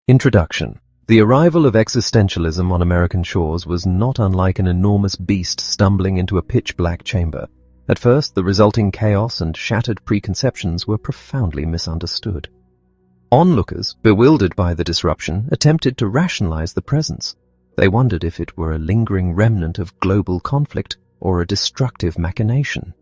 Introduction. The arrival of existentialism on American shores was not unlike an enormous beast stumbling into a pitch-black chamber. At first, the resulting chaos and shattered preconceptions were profoundly misunderstood. Onlookers, bewildered by the disruption, attempted to rationalize the presence. They wondered if it were a lingering remnant of global conflict or a destructive machination.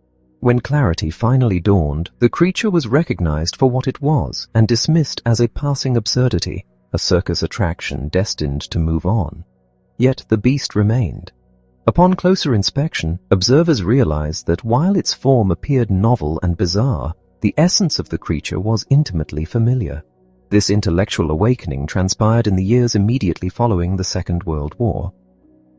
When clarity finally dawned, the creature was recognized for what it was and dismissed as a passing absurdity, a circus attraction destined to move on. Yet the beast remained. Upon closer inspection, observers realized that while its form appeared novel and bizarre, the essence of the creature was intimately familiar. This intellectual awakening transpired in the years immediately following the Second World War.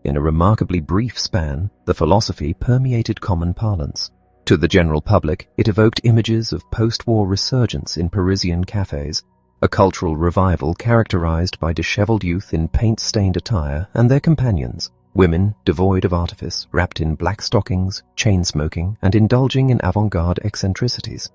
In a remarkably brief span, the philosophy permeated common parlance. To the general public, it evoked images of post-war resurgence in Parisian cafes, a cultural revival characterized by disheveled youth in paint-stained attire and their companions, women devoid of artifice, wrapped in black stockings, chain-smoking, and indulging in avant-garde eccentricities.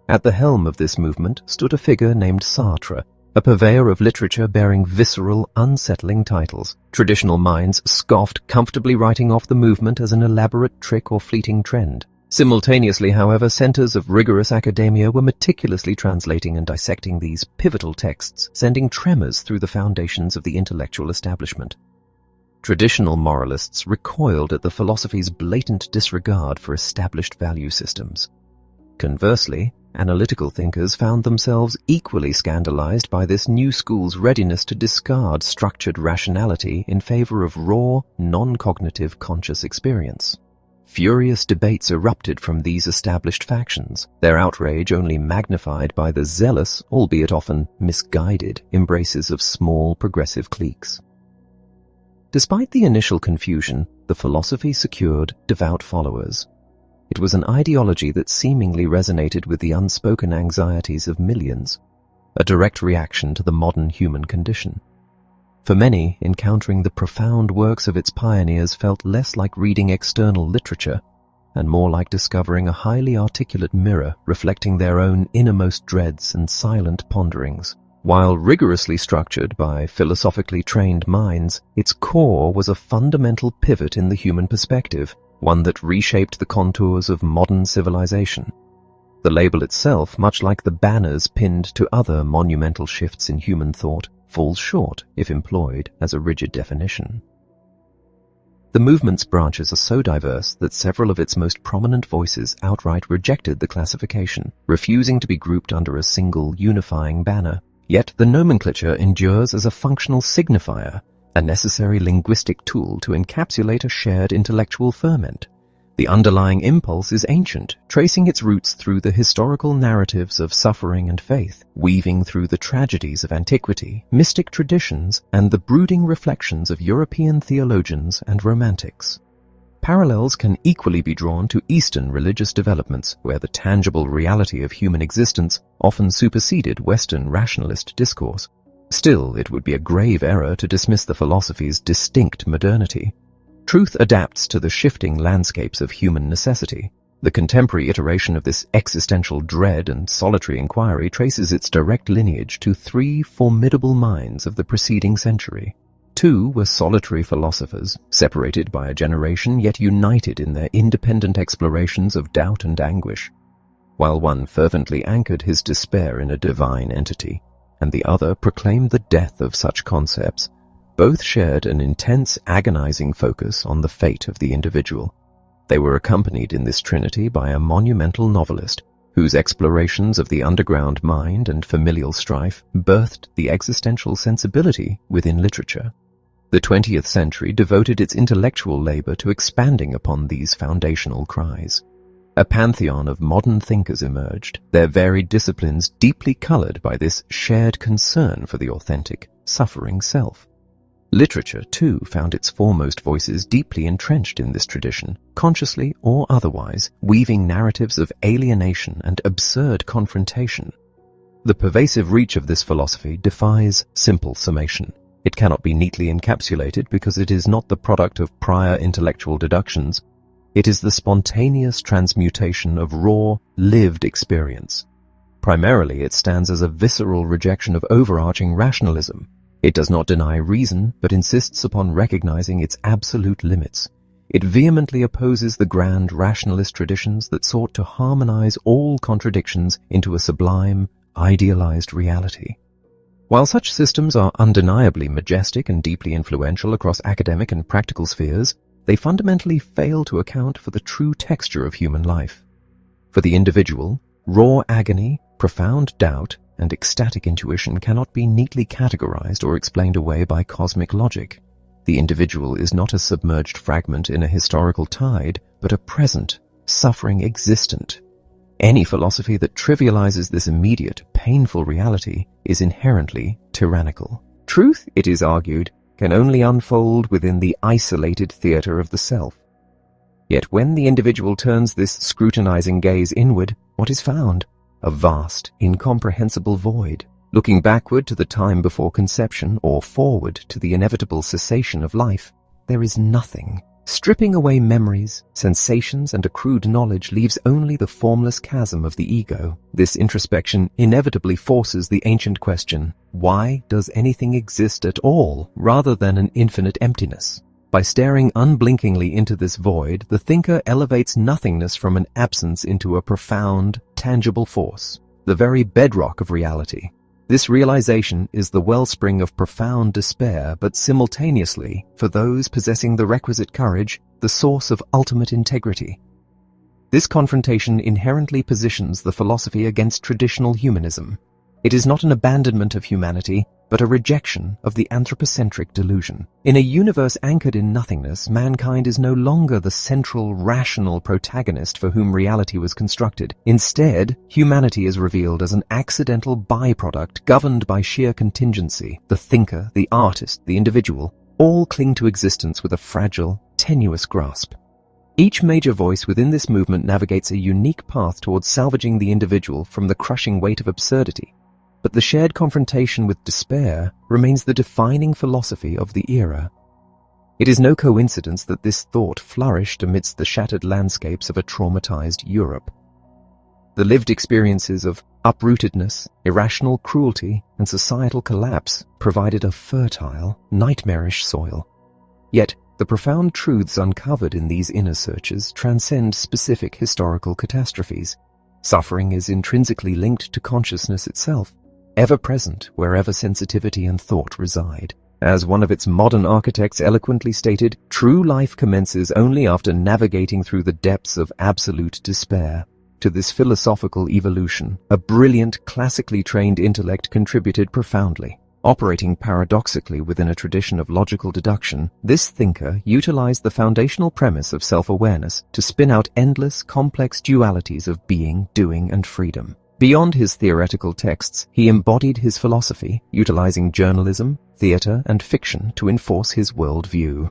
At the helm of this movement stood a figure named Sartre, a purveyor of literature bearing visceral, unsettling titles. Traditional minds scoffed, comfortably writing off the movement as an elaborate trick or fleeting trend. Simultaneously, however, centers of rigorous academia were meticulously translating and dissecting these pivotal texts, sending tremors through the foundations of the intellectual establishment. Traditional moralists recoiled at the philosophy's blatant disregard for established value systems. Conversely, analytical thinkers found themselves equally scandalized by this new school's readiness to discard structured rationality in favor of raw, non-cognitive conscious experience. Furious debates erupted from these established factions, their outrage only magnified by the zealous, albeit often misguided, embraces of small progressive cliques. Despite the initial confusion, the philosophy secured devout followers. It was an ideology that seemingly resonated with the unspoken anxieties of millions, a direct reaction to the modern human condition. For many, encountering the profound works of its pioneers felt less like reading external literature and more like discovering a highly articulate mirror reflecting their own innermost dreads and silent ponderings. While rigorously structured by philosophically trained minds, its core was a fundamental pivot in the human perspective, one that reshaped the contours of modern civilization. The label itself, much like the banners pinned to other monumental shifts in human thought, falls short if employed as a rigid definition. The movement's branches are so diverse that several of its most prominent voices outright rejected the classification, refusing to be grouped under a single unifying banner. Yet the nomenclature endures as a functional signifier, a necessary linguistic tool to encapsulate a shared intellectual ferment. The underlying impulse is ancient, tracing its roots through the historical narratives of suffering and faith, weaving through the tragedies of antiquity, mystic traditions, and the brooding reflections of European theologians and romantics. Parallels can equally be drawn to Eastern religious developments, where the tangible reality of human existence often superseded Western rationalist discourse. Still, it would be a grave error to dismiss the philosophy's distinct modernity. Truth adapts to the shifting landscapes of human necessity. The contemporary iteration of this existential dread and solitary inquiry traces its direct lineage to three formidable minds of the preceding century. Two were solitary philosophers, separated by a generation yet united in their independent explorations of doubt and anguish, while one fervently anchored his despair in a divine entity, and the other proclaimed the death of such concepts. Both shared an intense, agonizing focus on the fate of the individual. They were accompanied in this trinity by a monumental novelist, whose explorations of the underground mind and familial strife birthed the existential sensibility within literature. The 20th century devoted its intellectual labor to expanding upon these foundational cries. A pantheon of modern thinkers emerged, their varied disciplines deeply colored by this shared concern for the authentic, suffering self. Literature, too, found its foremost voices deeply entrenched in this tradition, consciously or otherwise, weaving narratives of alienation and absurd confrontation. The pervasive reach of this philosophy defies simple summation. It cannot be neatly encapsulated because it is not the product of prior intellectual deductions. It is the spontaneous transmutation of raw, lived experience. Primarily, it stands as a visceral rejection of overarching rationalism. It does not deny reason, but insists upon recognizing its absolute limits. It vehemently opposes the grand rationalist traditions that sought to harmonize all contradictions into a sublime, idealized reality. While such systems are undeniably majestic and deeply influential across academic and practical spheres, they fundamentally fail to account for the true texture of human life. For the individual, raw agony, profound doubt, and ecstatic intuition cannot be neatly categorized or explained away by cosmic logic. The individual is not a submerged fragment in a historical tide, but a present, suffering existent. Any philosophy that trivializes this immediate, painful reality is inherently tyrannical. Truth, it is argued, can only unfold within the isolated theater of the self. Yet when the individual turns this scrutinizing gaze inward, what is found? A vast, incomprehensible void, looking backward to the time before conception or forward to the inevitable cessation of life. There is nothing. Stripping away memories, sensations, and accrued knowledge leaves only the formless chasm of the ego. This introspection inevitably forces the ancient question, why does anything exist at all, rather than an infinite emptiness? By staring unblinkingly into this void, the thinker elevates nothingness from an absence into a profound, tangible force, the very bedrock of reality. This realization is the wellspring of profound despair, but simultaneously, for those possessing the requisite courage, the source of ultimate integrity. This confrontation inherently positions the philosophy against traditional humanism. It is not an abandonment of humanity, but a rejection of the anthropocentric delusion. In a universe anchored in nothingness, mankind is no longer the central, rational protagonist for whom reality was constructed. Instead, humanity is revealed as an accidental byproduct governed by sheer contingency. The thinker, the artist, the individual, all cling to existence with a fragile, tenuous grasp. Each major voice within this movement navigates a unique path towards salvaging the individual from the crushing weight of absurdity. But the shared confrontation with despair remains the defining philosophy of the era. It is no coincidence that this thought flourished amidst the shattered landscapes of a traumatized Europe. The lived experiences of uprootedness, irrational cruelty, and societal collapse provided a fertile, nightmarish soil. Yet, the profound truths uncovered in these inner searches transcend specific historical catastrophes. Suffering is intrinsically linked to consciousness itself, ever present wherever sensitivity and thought reside. As one of its modern architects eloquently stated, true life commences only after navigating through the depths of absolute despair. To this philosophical evolution, a brilliant, classically trained intellect contributed profoundly. Operating paradoxically within a tradition of logical deduction, this thinker utilized the foundational premise of self-awareness to spin out endless, complex dualities of being, doing, and freedom. Beyond his theoretical texts, he embodied his philosophy, utilizing journalism, theater, and fiction to enforce his worldview.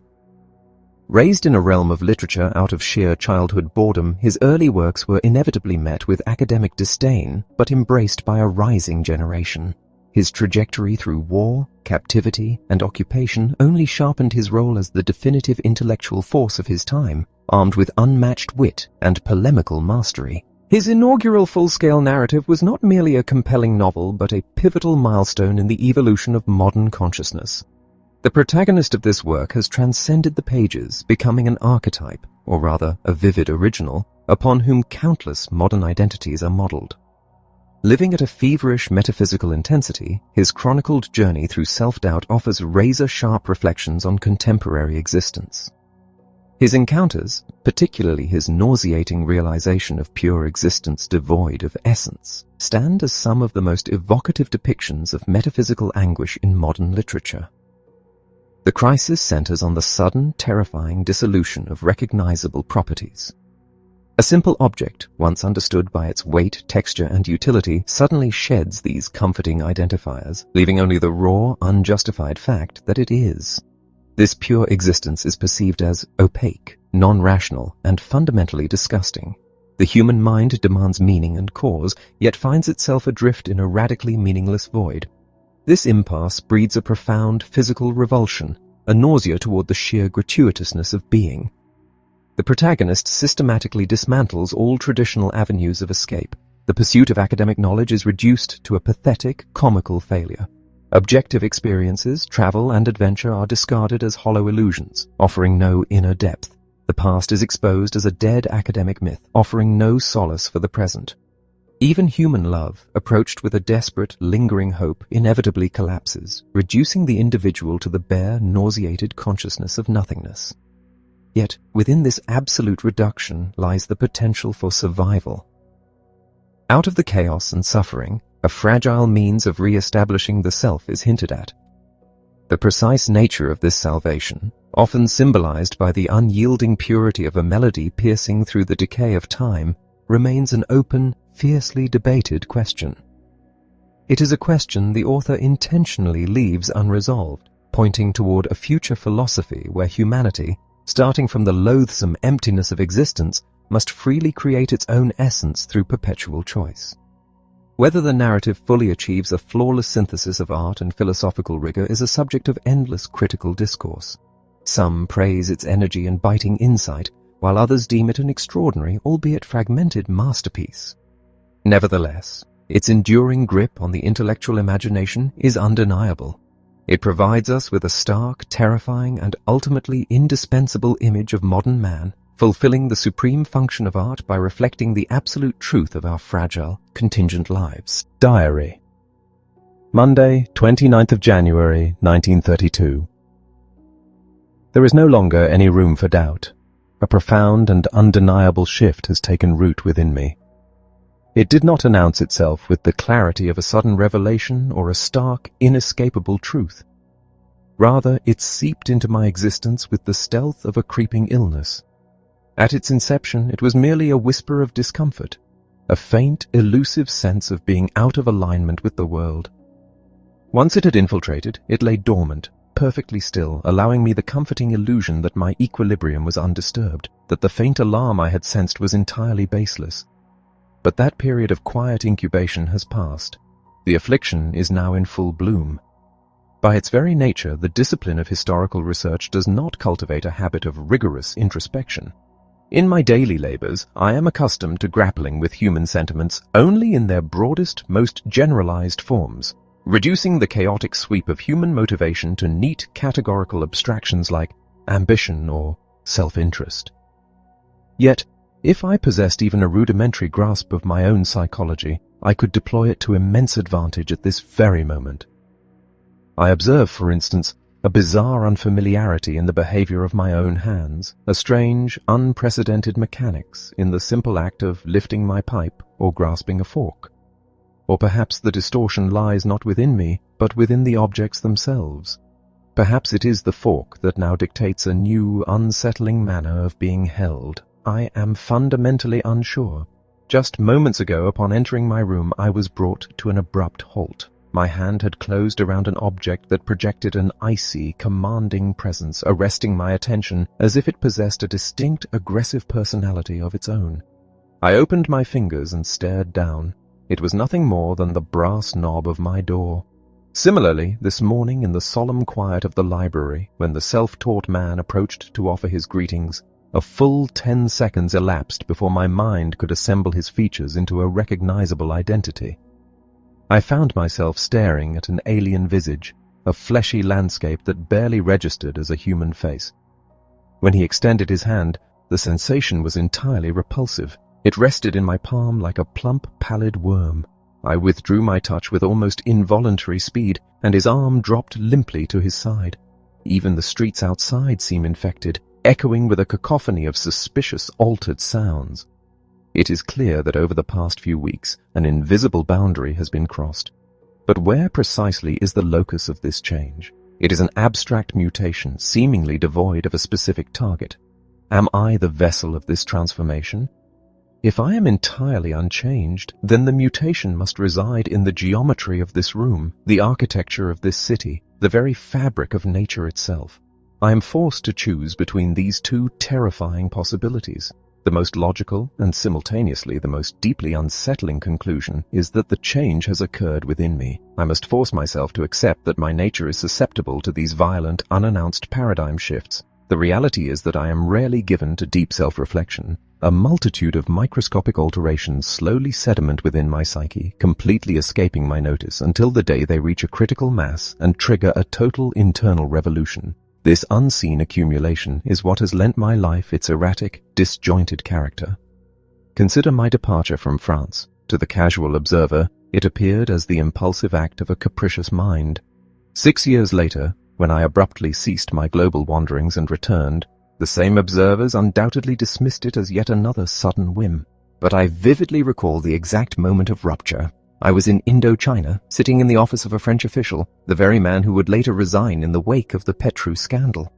Raised in a realm of literature out of sheer childhood boredom, his early works were inevitably met with academic disdain, but embraced by a rising generation. His trajectory through war, captivity, and occupation only sharpened his role as the definitive intellectual force of his time, armed with unmatched wit and polemical mastery. His inaugural full-scale narrative was not merely a compelling novel, but a pivotal milestone in the evolution of modern consciousness. The protagonist of this work has transcended the pages, becoming an archetype, or rather a vivid original, upon whom countless modern identities are modeled. Living at a feverish metaphysical intensity, his chronicled journey through self-doubt offers razor-sharp reflections on contemporary existence. His encounters, particularly his nauseating realization of pure existence devoid of essence, stand as some of the most evocative depictions of metaphysical anguish in modern literature. The crisis centers on the sudden, terrifying dissolution of recognizable properties. A simple object, once understood by its weight, texture, and utility, suddenly sheds these comforting identifiers, leaving only the raw, unjustified fact that it is. This pure existence is perceived as opaque, non-rational, and fundamentally disgusting. The human mind demands meaning and cause, yet finds itself adrift in a radically meaningless void. This impasse breeds a profound physical revulsion, a nausea toward the sheer gratuitousness of being. The protagonist systematically dismantles all traditional avenues of escape, The pursuit of academic knowledge is reduced to a pathetic, comical failure. Objective experiences, travel, and adventure are discarded as hollow illusions, offering no inner depth. The past is exposed as a dead academic myth, offering no solace for the present. Even human love, approached with a desperate, lingering hope, inevitably collapses, reducing the individual to the bare, nauseated consciousness of nothingness. Yet, within this absolute reduction lies the potential for survival. Out of the chaos and suffering, a fragile means of re-establishing the self is hinted at. The precise nature of this salvation, often symbolized by the unyielding purity of a melody piercing through the decay of time, remains an open, fiercely debated question. It is a question the author intentionally leaves unresolved, pointing toward a future philosophy where humanity, starting from the loathsome emptiness of existence, must freely create its own essence through perpetual choice. Whether the narrative fully achieves a flawless synthesis of art and philosophical rigor is a subject of endless critical discourse. Some praise its energy and biting insight, while others deem it an extraordinary, albeit fragmented, masterpiece. Nevertheless, its enduring grip on the intellectual imagination is undeniable. It provides us with a stark, terrifying, and ultimately indispensable image of modern man, fulfilling the supreme function of art by reflecting the absolute truth of our fragile, contingent lives. Diary. Monday, 29th of January, 1932. There is no longer any room for doubt. A profound and undeniable shift has taken root within me. It did not announce itself with the clarity of a sudden revelation or a stark, inescapable truth. Rather, it seeped into my existence with the stealth of a creeping illness. At its inception, it was merely a whisper of discomfort, a faint, elusive sense of being out of alignment with the world. Once it had infiltrated, it lay dormant, perfectly still, allowing me the comforting illusion that my equilibrium was undisturbed, that the faint alarm I had sensed was entirely baseless. But that period of quiet incubation has passed. The affliction is now in full bloom. By its very nature, the discipline of historical research does not cultivate a habit of rigorous introspection. In my daily labors, I am accustomed to grappling with human sentiments only in their broadest, most generalized forms, reducing the chaotic sweep of human motivation to neat categorical abstractions like ambition or self-interest. Yet, if I possessed even a rudimentary grasp of my own psychology, I could deploy it to immense advantage at this very moment. I observe, for instance, a bizarre unfamiliarity in the behavior of my own hands, a strange, unprecedented mechanics in the simple act of lifting my pipe or grasping a fork. Or perhaps the distortion lies not within me, but within the objects themselves. Perhaps it is the fork that now dictates a new, unsettling manner of being held. I am fundamentally unsure. Just moments ago, upon entering my room, I was brought to an abrupt halt. My hand had closed around an object that projected an icy, commanding presence, arresting my attention as if it possessed a distinct, aggressive personality of its own. I opened my fingers and stared down. It was nothing more than the brass knob of my door. Similarly, this morning in the solemn quiet of the library, when the self-taught man approached to offer his greetings, a full 10 seconds elapsed before my mind could assemble his features into a recognizable identity. I found myself staring at an alien visage, a fleshy landscape that barely registered as a human face. When he extended his hand, the sensation was entirely repulsive. It rested in my palm like a plump, pallid worm. I withdrew my touch with almost involuntary speed, and his arm dropped limply to his side. Even the streets outside seem infected, echoing with a cacophony of suspicious, altered sounds. It is clear that over the past few weeks, an invisible boundary has been crossed. But where precisely is the locus of this change? It is an abstract mutation, seemingly devoid of a specific target. Am I the vessel of this transformation? If I am entirely unchanged, then the mutation must reside in the geometry of this room, the architecture of this city, the very fabric of nature itself. I am forced to choose between these two terrifying possibilities. The most logical and simultaneously the most deeply unsettling conclusion is that the change has occurred within me. I must force myself to accept that my nature is susceptible to these violent, unannounced paradigm shifts. The reality is that I am rarely given to deep self-reflection. A multitude of microscopic alterations slowly sediment within my psyche, completely escaping my notice until the day they reach a critical mass and trigger a total internal revolution. This unseen accumulation is what has lent my life its erratic, disjointed character. Consider my departure from France. To the casual observer, it appeared as the impulsive act of a capricious mind. 6 years later, when I abruptly ceased my global wanderings and returned, the same observers undoubtedly dismissed it as yet another sudden whim. But I vividly recall the exact moment of rupture. I was in Indochina, sitting in the office of a French official, the very man who would later resign in the wake of the Petrus scandal.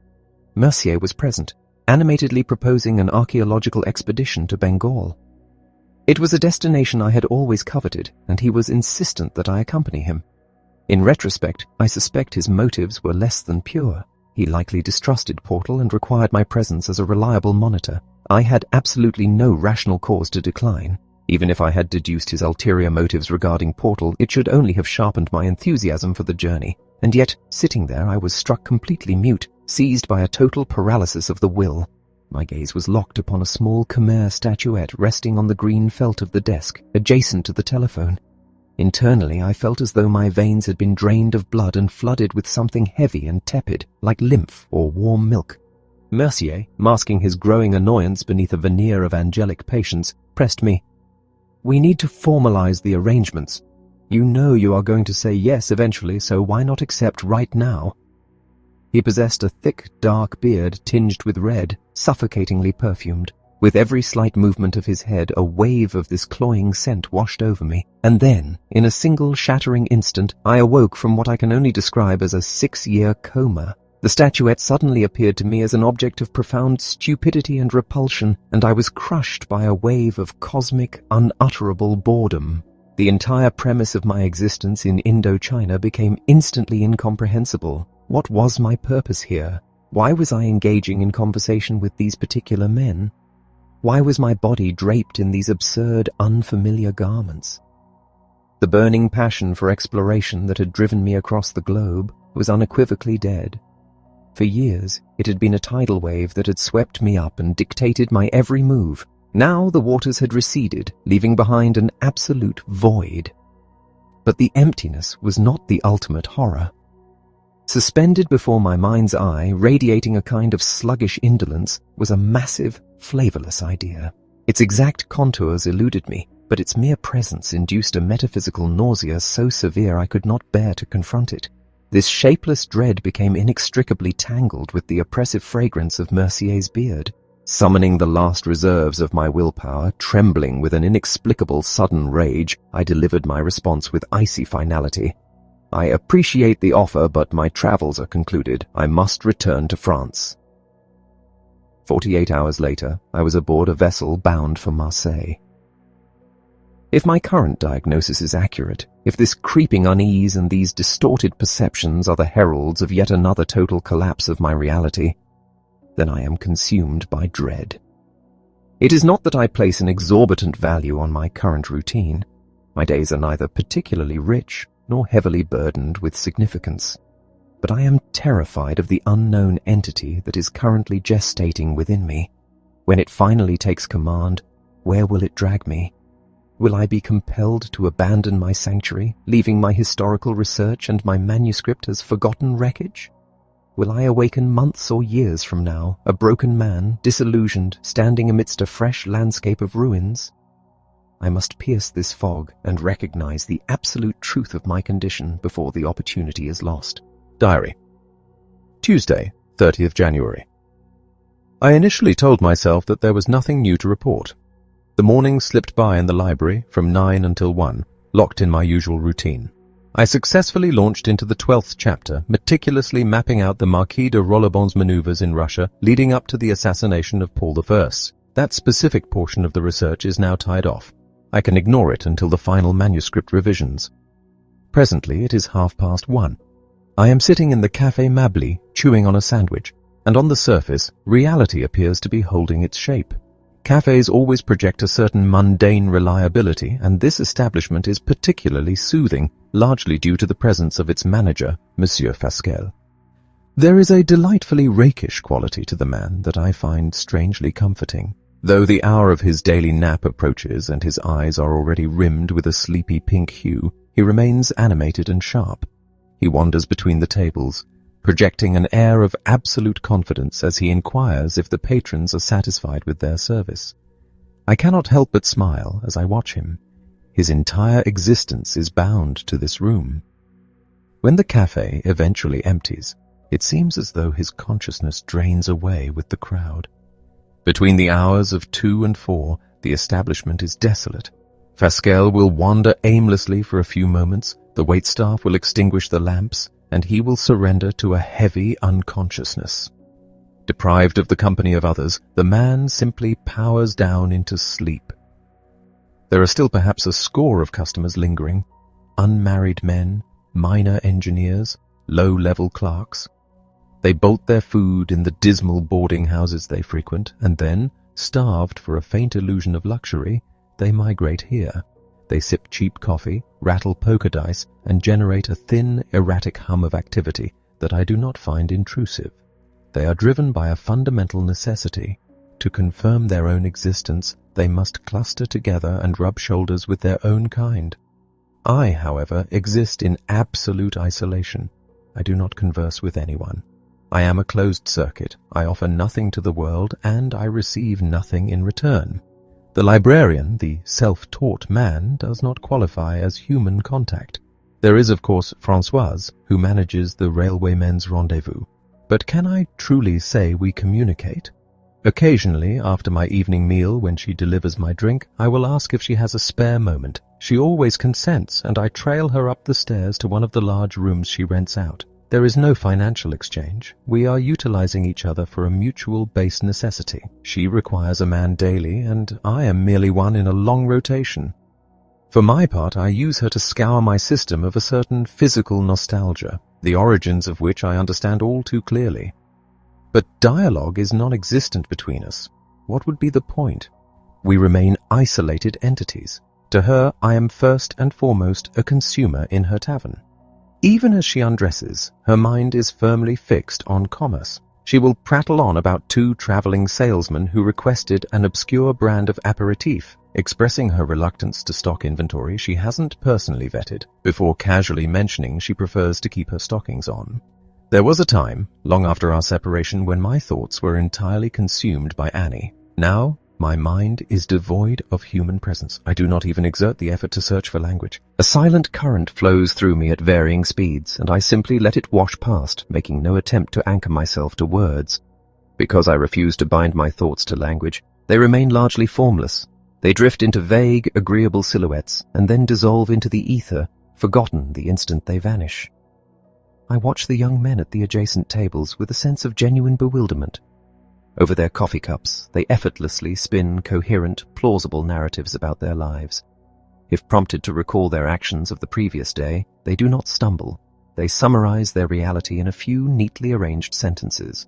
Mercier was present, animatedly proposing an archaeological expedition to Bengal. It was a destination I had always coveted, and he was insistent that I accompany him. In retrospect, I suspect his motives were less than pure. He likely distrusted Portal and required my presence as a reliable monitor. I had absolutely no rational cause to decline. Even if I had deduced his ulterior motives regarding Portal, it should only have sharpened my enthusiasm for the journey. And yet, sitting there, I was struck completely mute, seized by a total paralysis of the will. My gaze was locked upon a small Khmer statuette resting on the green felt of the desk, adjacent to the telephone. Internally, I felt as though my veins had been drained of blood and flooded with something heavy and tepid, like lymph or warm milk. Mercier, masking his growing annoyance beneath a veneer of angelic patience, pressed me. "We need to formalize the arrangements. You know you are going to say yes eventually, so why not accept right now?" He possessed a thick, dark beard tinged with red, suffocatingly perfumed. With every slight movement of his head, a wave of this cloying scent washed over me. And then, in a single shattering instant, I awoke from what I can only describe as a 6-year coma. The statuette suddenly appeared to me as an object of profound stupidity and repulsion, and I was crushed by a wave of cosmic, unutterable boredom. The entire premise of my existence in Indochina became instantly incomprehensible. What was my purpose here? Why was I engaging in conversation with these particular men? Why was my body draped in these absurd, unfamiliar garments? The burning passion for exploration that had driven me across the globe was unequivocally dead. For years, it had been a tidal wave that had swept me up and dictated my every move. Now the waters had receded, leaving behind an absolute void. But the emptiness was not the ultimate horror. Suspended before my mind's eye, radiating a kind of sluggish indolence, was a massive, flavorless idea. Its exact contours eluded me, but its mere presence induced a metaphysical nausea so severe I could not bear to confront it. This shapeless dread became inextricably tangled with the oppressive fragrance of Mercier's beard. Summoning the last reserves of my willpower, trembling with an inexplicable sudden rage, I delivered my response with icy finality. "I appreciate the offer, but my travels are concluded. I must return to France." 48 hours later, I was aboard a vessel bound for Marseille. If my current diagnosis is accurate, if this creeping unease and these distorted perceptions are the heralds of yet another total collapse of my reality, then I am consumed by dread. It is not that I place an exorbitant value on my current routine. My days are neither particularly rich nor heavily burdened with significance. But I am terrified of the unknown entity that is currently gestating within me. When it finally takes command, where will it drag me? Will I be compelled to abandon my sanctuary, leaving my historical research and my manuscript as forgotten wreckage? Will I awaken months or years from now, a broken man, disillusioned, standing amidst a fresh landscape of ruins? I must pierce this fog and recognize the absolute truth of my condition before the opportunity is lost. Diary. Tuesday, 30th January. I initially told myself that there was nothing new to report. The morning slipped by in the library from 9 until 1, locked in my usual routine. I successfully launched into the 12th chapter, meticulously mapping out the Marquis de Rollebon's maneuvers in Russia leading up to the assassination of Paul I. That specific portion of the research is now tied off. I can ignore it until the final manuscript revisions. Presently it is 1:30. I am sitting in the Café Mably, chewing on a sandwich, and on the surface, reality appears to be holding its shape. Cafes always project a certain mundane reliability, and this establishment is particularly soothing, largely due to the presence of its manager, Monsieur Fasquelle. There is a delightfully rakish quality to the man that I find strangely comforting. Though the hour of his daily nap approaches and his eyes are already rimmed with a sleepy pink hue, he remains animated and sharp. He wanders between the tables, projecting an air of absolute confidence as he inquires if the patrons are satisfied with their service. I cannot help but smile as I watch him. His entire existence is bound to this room. When the cafe eventually empties, it seems as though his consciousness drains away with the crowd. Between the hours of 2 and 4, the establishment is desolate. Fasquelle will wander aimlessly for a few moments, the waitstaff will extinguish the lamps, and he will surrender to a heavy unconsciousness. Deprived of the company of others, the man simply powers down into sleep. There are still perhaps a score of customers lingering, unmarried men, minor engineers, low-level clerks. They bolt their food in the dismal boarding houses they frequent, and then, starved for a faint illusion of luxury, they migrate here. They sip cheap coffee, rattle poker dice, and generate a thin, erratic hum of activity that I do not find intrusive. They are driven by a fundamental necessity. To confirm their own existence, they must cluster together and rub shoulders with their own kind. I, however, exist in absolute isolation. I do not converse with anyone. I am a closed circuit. I offer nothing to the world, and I receive nothing in return. The librarian, the self-taught man, does not qualify as human contact. There is, of course, Françoise, who manages the railwaymen's rendezvous. But can I truly say we communicate? Occasionally, after my evening meal, when she delivers my drink, I will ask if she has a spare moment. She always consents, and I trail her up the stairs to one of the large rooms she rents out. There is no financial exchange. We are utilizing each other for a mutual base necessity. She requires a man daily, and I am merely one in a long rotation. For my part, I use her to scour my system of a certain physical nostalgia, the origins of which I understand all too clearly. But dialogue is non-existent between us. What would be the point? We remain isolated entities. To her, I am first and foremost a consumer in her tavern. Even as she undresses, her mind is firmly fixed on commerce. She will prattle on about 2 traveling salesmen who requested an obscure brand of aperitif, expressing her reluctance to stock inventory she hasn't personally vetted, before casually mentioning she prefers to keep her stockings on. There was a time, long after our separation, when my thoughts were entirely consumed by Annie. Now, my mind is devoid of human presence. I do not even exert the effort to search for language. A silent current flows through me at varying speeds, and I simply let it wash past, making no attempt to anchor myself to words. Because I refuse to bind my thoughts to language, they remain largely formless. They drift into vague, agreeable silhouettes, and then dissolve into the ether, forgotten the instant they vanish. I watch the young men at the adjacent tables with a sense of genuine bewilderment. Over their coffee cups, they effortlessly spin coherent, plausible narratives about their lives. If prompted to recall their actions of the previous day, they do not stumble. They summarize their reality in a few neatly arranged sentences.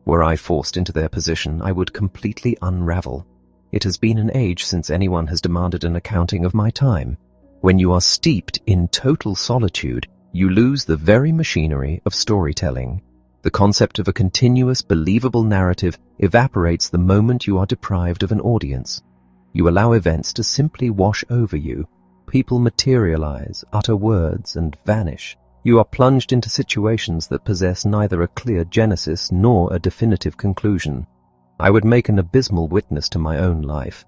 Were I forced into their position, I would completely unravel. It has been an age since anyone has demanded an accounting of my time. When you are steeped in total solitude, you lose the very machinery of storytelling. The concept of a continuous, believable narrative evaporates the moment you are deprived of an audience. You allow events to simply wash over you. People materialize, utter words, and vanish. You are plunged into situations that possess neither a clear genesis nor a definitive conclusion. I would make an abysmal witness to my own life.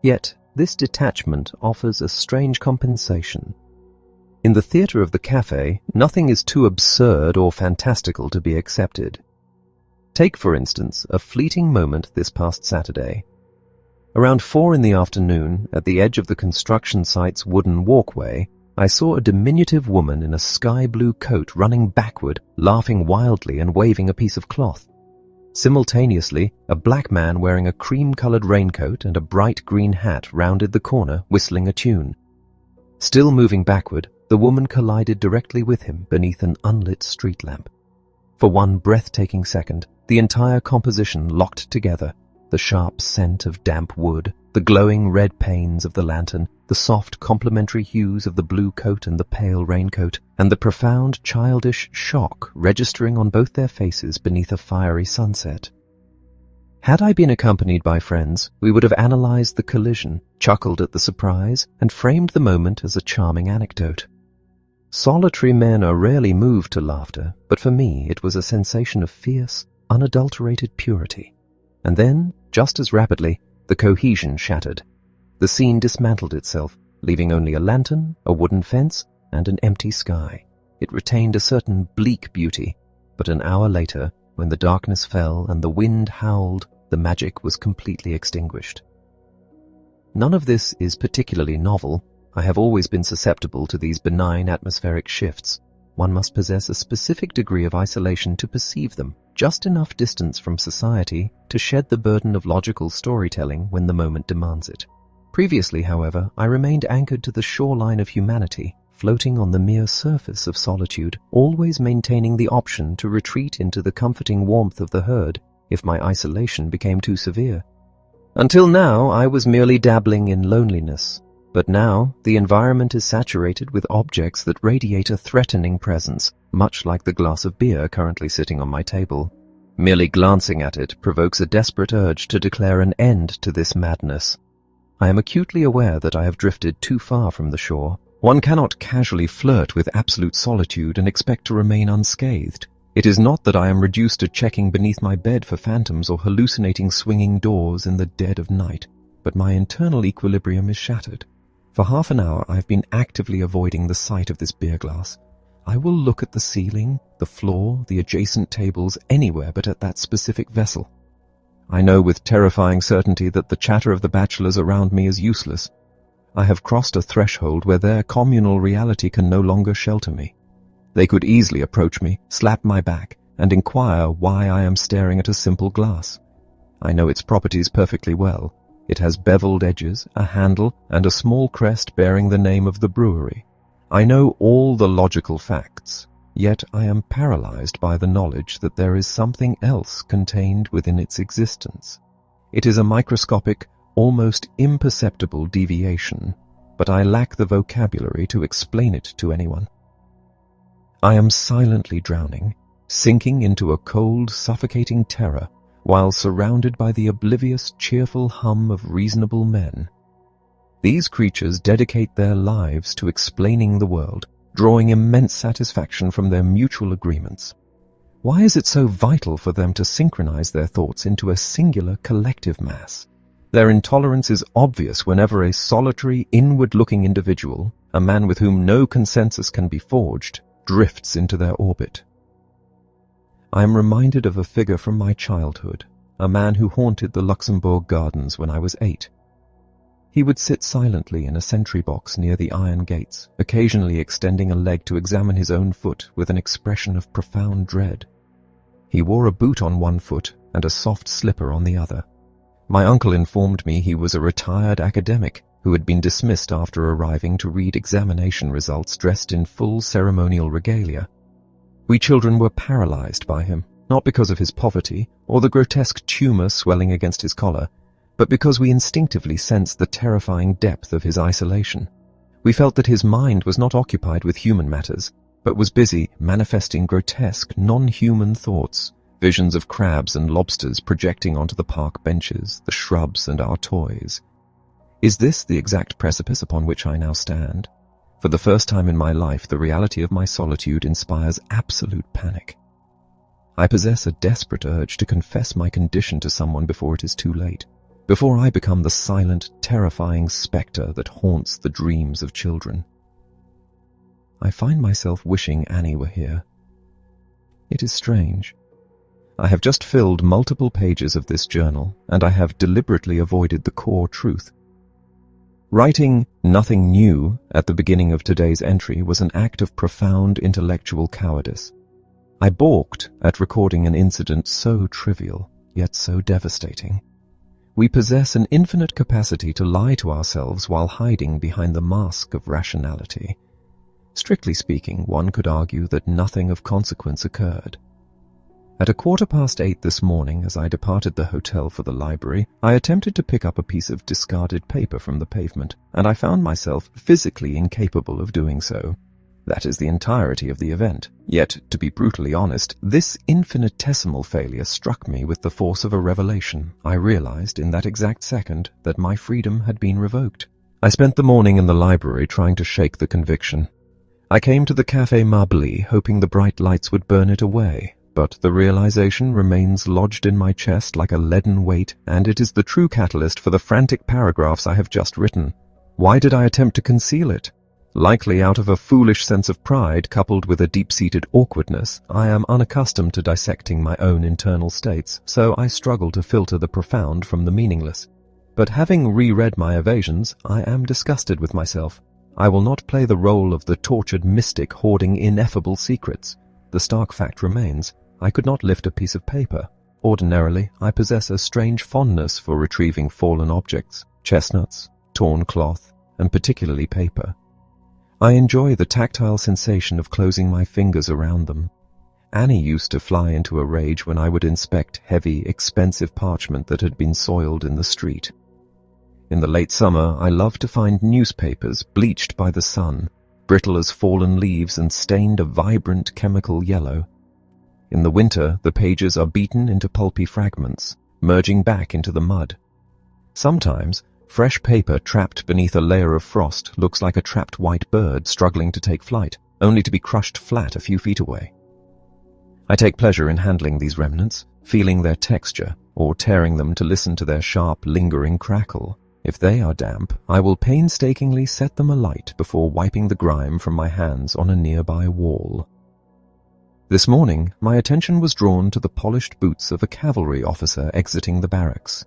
Yet, this detachment offers a strange compensation. In the theatre of the cafe, nothing is too absurd or fantastical to be accepted. Take, for instance, a fleeting moment this past Saturday. Around 4 in the afternoon, at the edge of the construction site's wooden walkway, I saw a diminutive woman in a sky-blue coat running backward, laughing wildly and waving a piece of cloth. Simultaneously, a black man wearing a cream-colored raincoat and a bright green hat rounded the corner, whistling a tune. Still moving backward, the woman collided directly with him beneath an unlit street lamp. For one breathtaking second, the entire composition locked together. the sharp scent of damp wood, the glowing red panes of the lantern, the soft complementary hues of the blue coat and the pale raincoat, and the profound childish shock registering on both their faces beneath a fiery sunset. Had I been accompanied by friends, we would have analyzed the collision, chuckled at the surprise, and framed the moment as a charming anecdote. Solitary men are rarely moved to laughter, but for me it was a sensation of fierce, unadulterated purity. And then, just as rapidly, the cohesion shattered. The scene dismantled itself, leaving only a lantern, a wooden fence, and an empty sky. It retained a certain bleak beauty, but an hour later, when the darkness fell and the wind howled, the magic was completely extinguished. None of this is particularly novel. I have always been susceptible to these benign atmospheric shifts. One must possess a specific degree of isolation to perceive them, just enough distance from society to shed the burden of logical storytelling when the moment demands it. Previously, however, I remained anchored to the shoreline of humanity, floating on the mere surface of solitude, always maintaining the option to retreat into the comforting warmth of the herd if my isolation became too severe. Until now, I was merely dabbling in loneliness. But now, the environment is saturated with objects that radiate a threatening presence, much like the glass of beer currently sitting on my table. Merely glancing at it provokes a desperate urge to declare an end to this madness. I am acutely aware that I have drifted too far from the shore. One cannot casually flirt with absolute solitude and expect to remain unscathed. It is not that I am reduced to checking beneath my bed for phantoms or hallucinating swinging doors in the dead of night, but my internal equilibrium is shattered. For half an hour I have been actively avoiding the sight of this beer glass. I will look at the ceiling, the floor, the adjacent tables, anywhere but at that specific vessel. I know with terrifying certainty that the chatter of the bachelors around me is useless. I have crossed a threshold where their communal reality can no longer shelter me. They could easily approach me, slap my back, and inquire why I am staring at a simple glass. I know its properties perfectly well. It has beveled edges, a handle, and a small crest bearing the name of the brewery. I know all the logical facts, yet I am paralyzed by the knowledge that there is something else contained within its existence. It is a microscopic, almost imperceptible deviation, but I lack the vocabulary to explain it to anyone. I am silently drowning, sinking into a cold, suffocating terror, while surrounded by the oblivious, cheerful hum of reasonable men. These creatures dedicate their lives to explaining the world, drawing immense satisfaction from their mutual agreements. Why is it so vital for them to synchronize their thoughts into a singular collective mass? Their intolerance is obvious whenever a solitary, inward-looking individual, a man with whom no consensus can be forged, drifts into their orbit. I am reminded of a figure from my childhood, a man who haunted the Luxembourg Gardens when I was 8. He would sit silently in a sentry box near the iron gates, occasionally extending a leg to examine his own foot with an expression of profound dread. He wore a boot on one foot and a soft slipper on the other. My uncle informed me he was a retired academic who had been dismissed after arriving to read examination results dressed in full ceremonial regalia. We children were paralyzed by him, not because of his poverty or the grotesque tumor swelling against his collar, but because we instinctively sensed the terrifying depth of his isolation. We felt that his mind was not occupied with human matters, but was busy manifesting grotesque, non-human thoughts, visions of crabs and lobsters projecting onto the park benches, the shrubs, and our toys. Is this the exact precipice upon which I now stand? For the first time in my life, the reality of my solitude inspires absolute panic. I possess a desperate urge to confess my condition to someone before it is too late, before I become the silent, terrifying spectre that haunts the dreams of children. I find myself wishing Annie were here. It is strange. I have just filled multiple pages of this journal, and I have deliberately avoided the core truth. Writing "nothing new" at the beginning of today's entry was an act of profound intellectual cowardice. I balked at recording an incident so trivial, yet so devastating. We possess an infinite capacity to lie to ourselves while hiding behind the mask of rationality. Strictly speaking, one could argue that nothing of consequence occurred. At 8:15 this morning, as I departed the hotel for the library, I attempted to pick up a piece of discarded paper from the pavement, and I found myself physically incapable of doing so. That is the entirety of the event. Yet, to be brutally honest, this infinitesimal failure struck me with the force of a revelation. I realized in that exact second that my freedom had been revoked. I spent the morning in the library trying to shake the conviction. I came to the Café Mably hoping the bright lights would burn it away, but the realization remains lodged in my chest like a leaden weight, and it is the true catalyst for the frantic paragraphs I have just written. Why did I attempt to conceal it? Likely out of a foolish sense of pride coupled with a deep-seated awkwardness, I am unaccustomed to dissecting my own internal states, so I struggle to filter the profound from the meaningless. But having reread my evasions, I am disgusted with myself. I will not play the role of the tortured mystic hoarding ineffable secrets. The stark fact remains, I could not lift a piece of paper. Ordinarily, I possess a strange fondness for retrieving fallen objects, chestnuts, torn cloth, and particularly paper. I enjoy the tactile sensation of closing my fingers around them. Annie used to fly into a rage when I would inspect heavy, expensive parchment that had been soiled in the street. In the late summer, I loved to find newspapers bleached by the sun, brittle as fallen leaves and stained a vibrant chemical yellow. In the winter, the pages are beaten into pulpy fragments, merging back into the mud. Sometimes, fresh paper trapped beneath a layer of frost looks like a trapped white bird struggling to take flight, only to be crushed flat a few feet away. I take pleasure in handling these remnants, feeling their texture, or tearing them to listen to their sharp, lingering crackle. If they are damp, I will painstakingly set them alight before wiping the grime from my hands on a nearby wall. This morning, my attention was drawn to the polished boots of a cavalry officer exiting the barracks.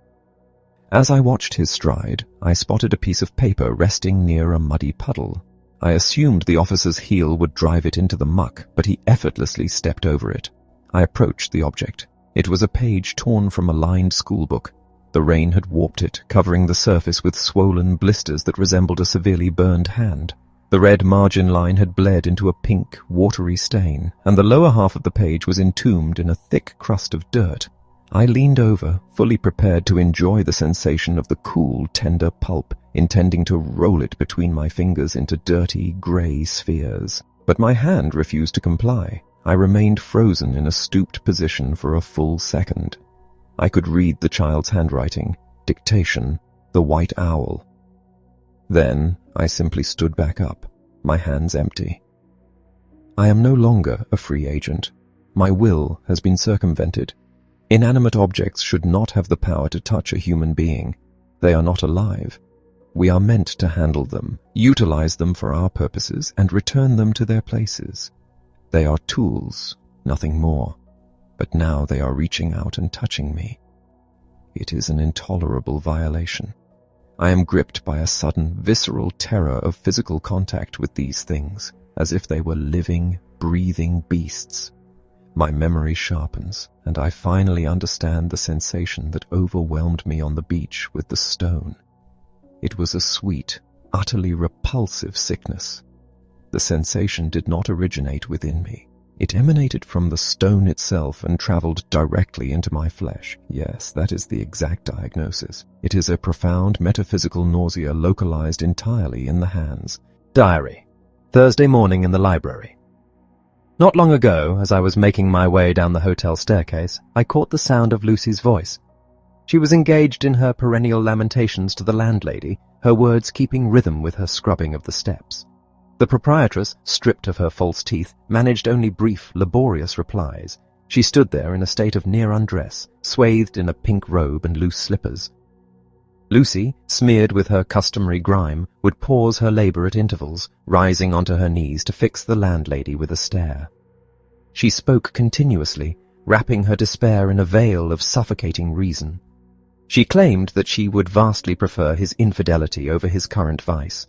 As I watched his stride, I spotted a piece of paper resting near a muddy puddle. I assumed the officer's heel would drive it into the muck, but he effortlessly stepped over it. I approached the object. It was a page torn from a lined schoolbook. The rain had warped it, covering the surface with swollen blisters that resembled a severely burned hand. The red margin line had bled into a pink, watery stain, and the lower half of the page was entombed in a thick crust of dirt. I leaned over, fully prepared to enjoy the sensation of the cool, tender pulp, intending to roll it between my fingers into dirty, grey spheres. But my hand refused to comply. I remained frozen in a stooped position for a full second. I could read the child's handwriting, dictation, the white owl. Then I simply stood back up, my hands empty. I am no longer a free agent. My will has been circumvented. Inanimate objects should not have the power to touch a human being. They are not alive. We are meant to handle them, utilize them for our purposes, and return them to their places. They are tools, nothing more. But now they are reaching out and touching me. It is an intolerable violation. I am gripped by a sudden, visceral terror of physical contact with these things, as if they were living, breathing beasts. My memory sharpens, and I finally understand the sensation that overwhelmed me on the beach with the stone. It was a sweet, utterly repulsive sickness. The sensation did not originate within me. It emanated from the stone itself and traveled directly into my flesh. Yes, that is the exact diagnosis. It is a profound metaphysical nausea localized entirely in the hands. Diary. Thursday morning in the library. Not long ago, as I was making my way down the hotel staircase, I caught the sound of Lucy's voice. She was engaged in her perennial lamentations to the landlady, her words keeping rhythm with her scrubbing of the steps. The proprietress, stripped of her false teeth, managed only brief, laborious replies. She stood there in a state of near undress, swathed in a pink robe and loose slippers. Lucy, smeared with her customary grime, would pause her labor at intervals, rising onto her knees to fix the landlady with a stare. She spoke continuously, wrapping her despair in a veil of suffocating reason. She claimed that she would vastly prefer his infidelity over his current vice.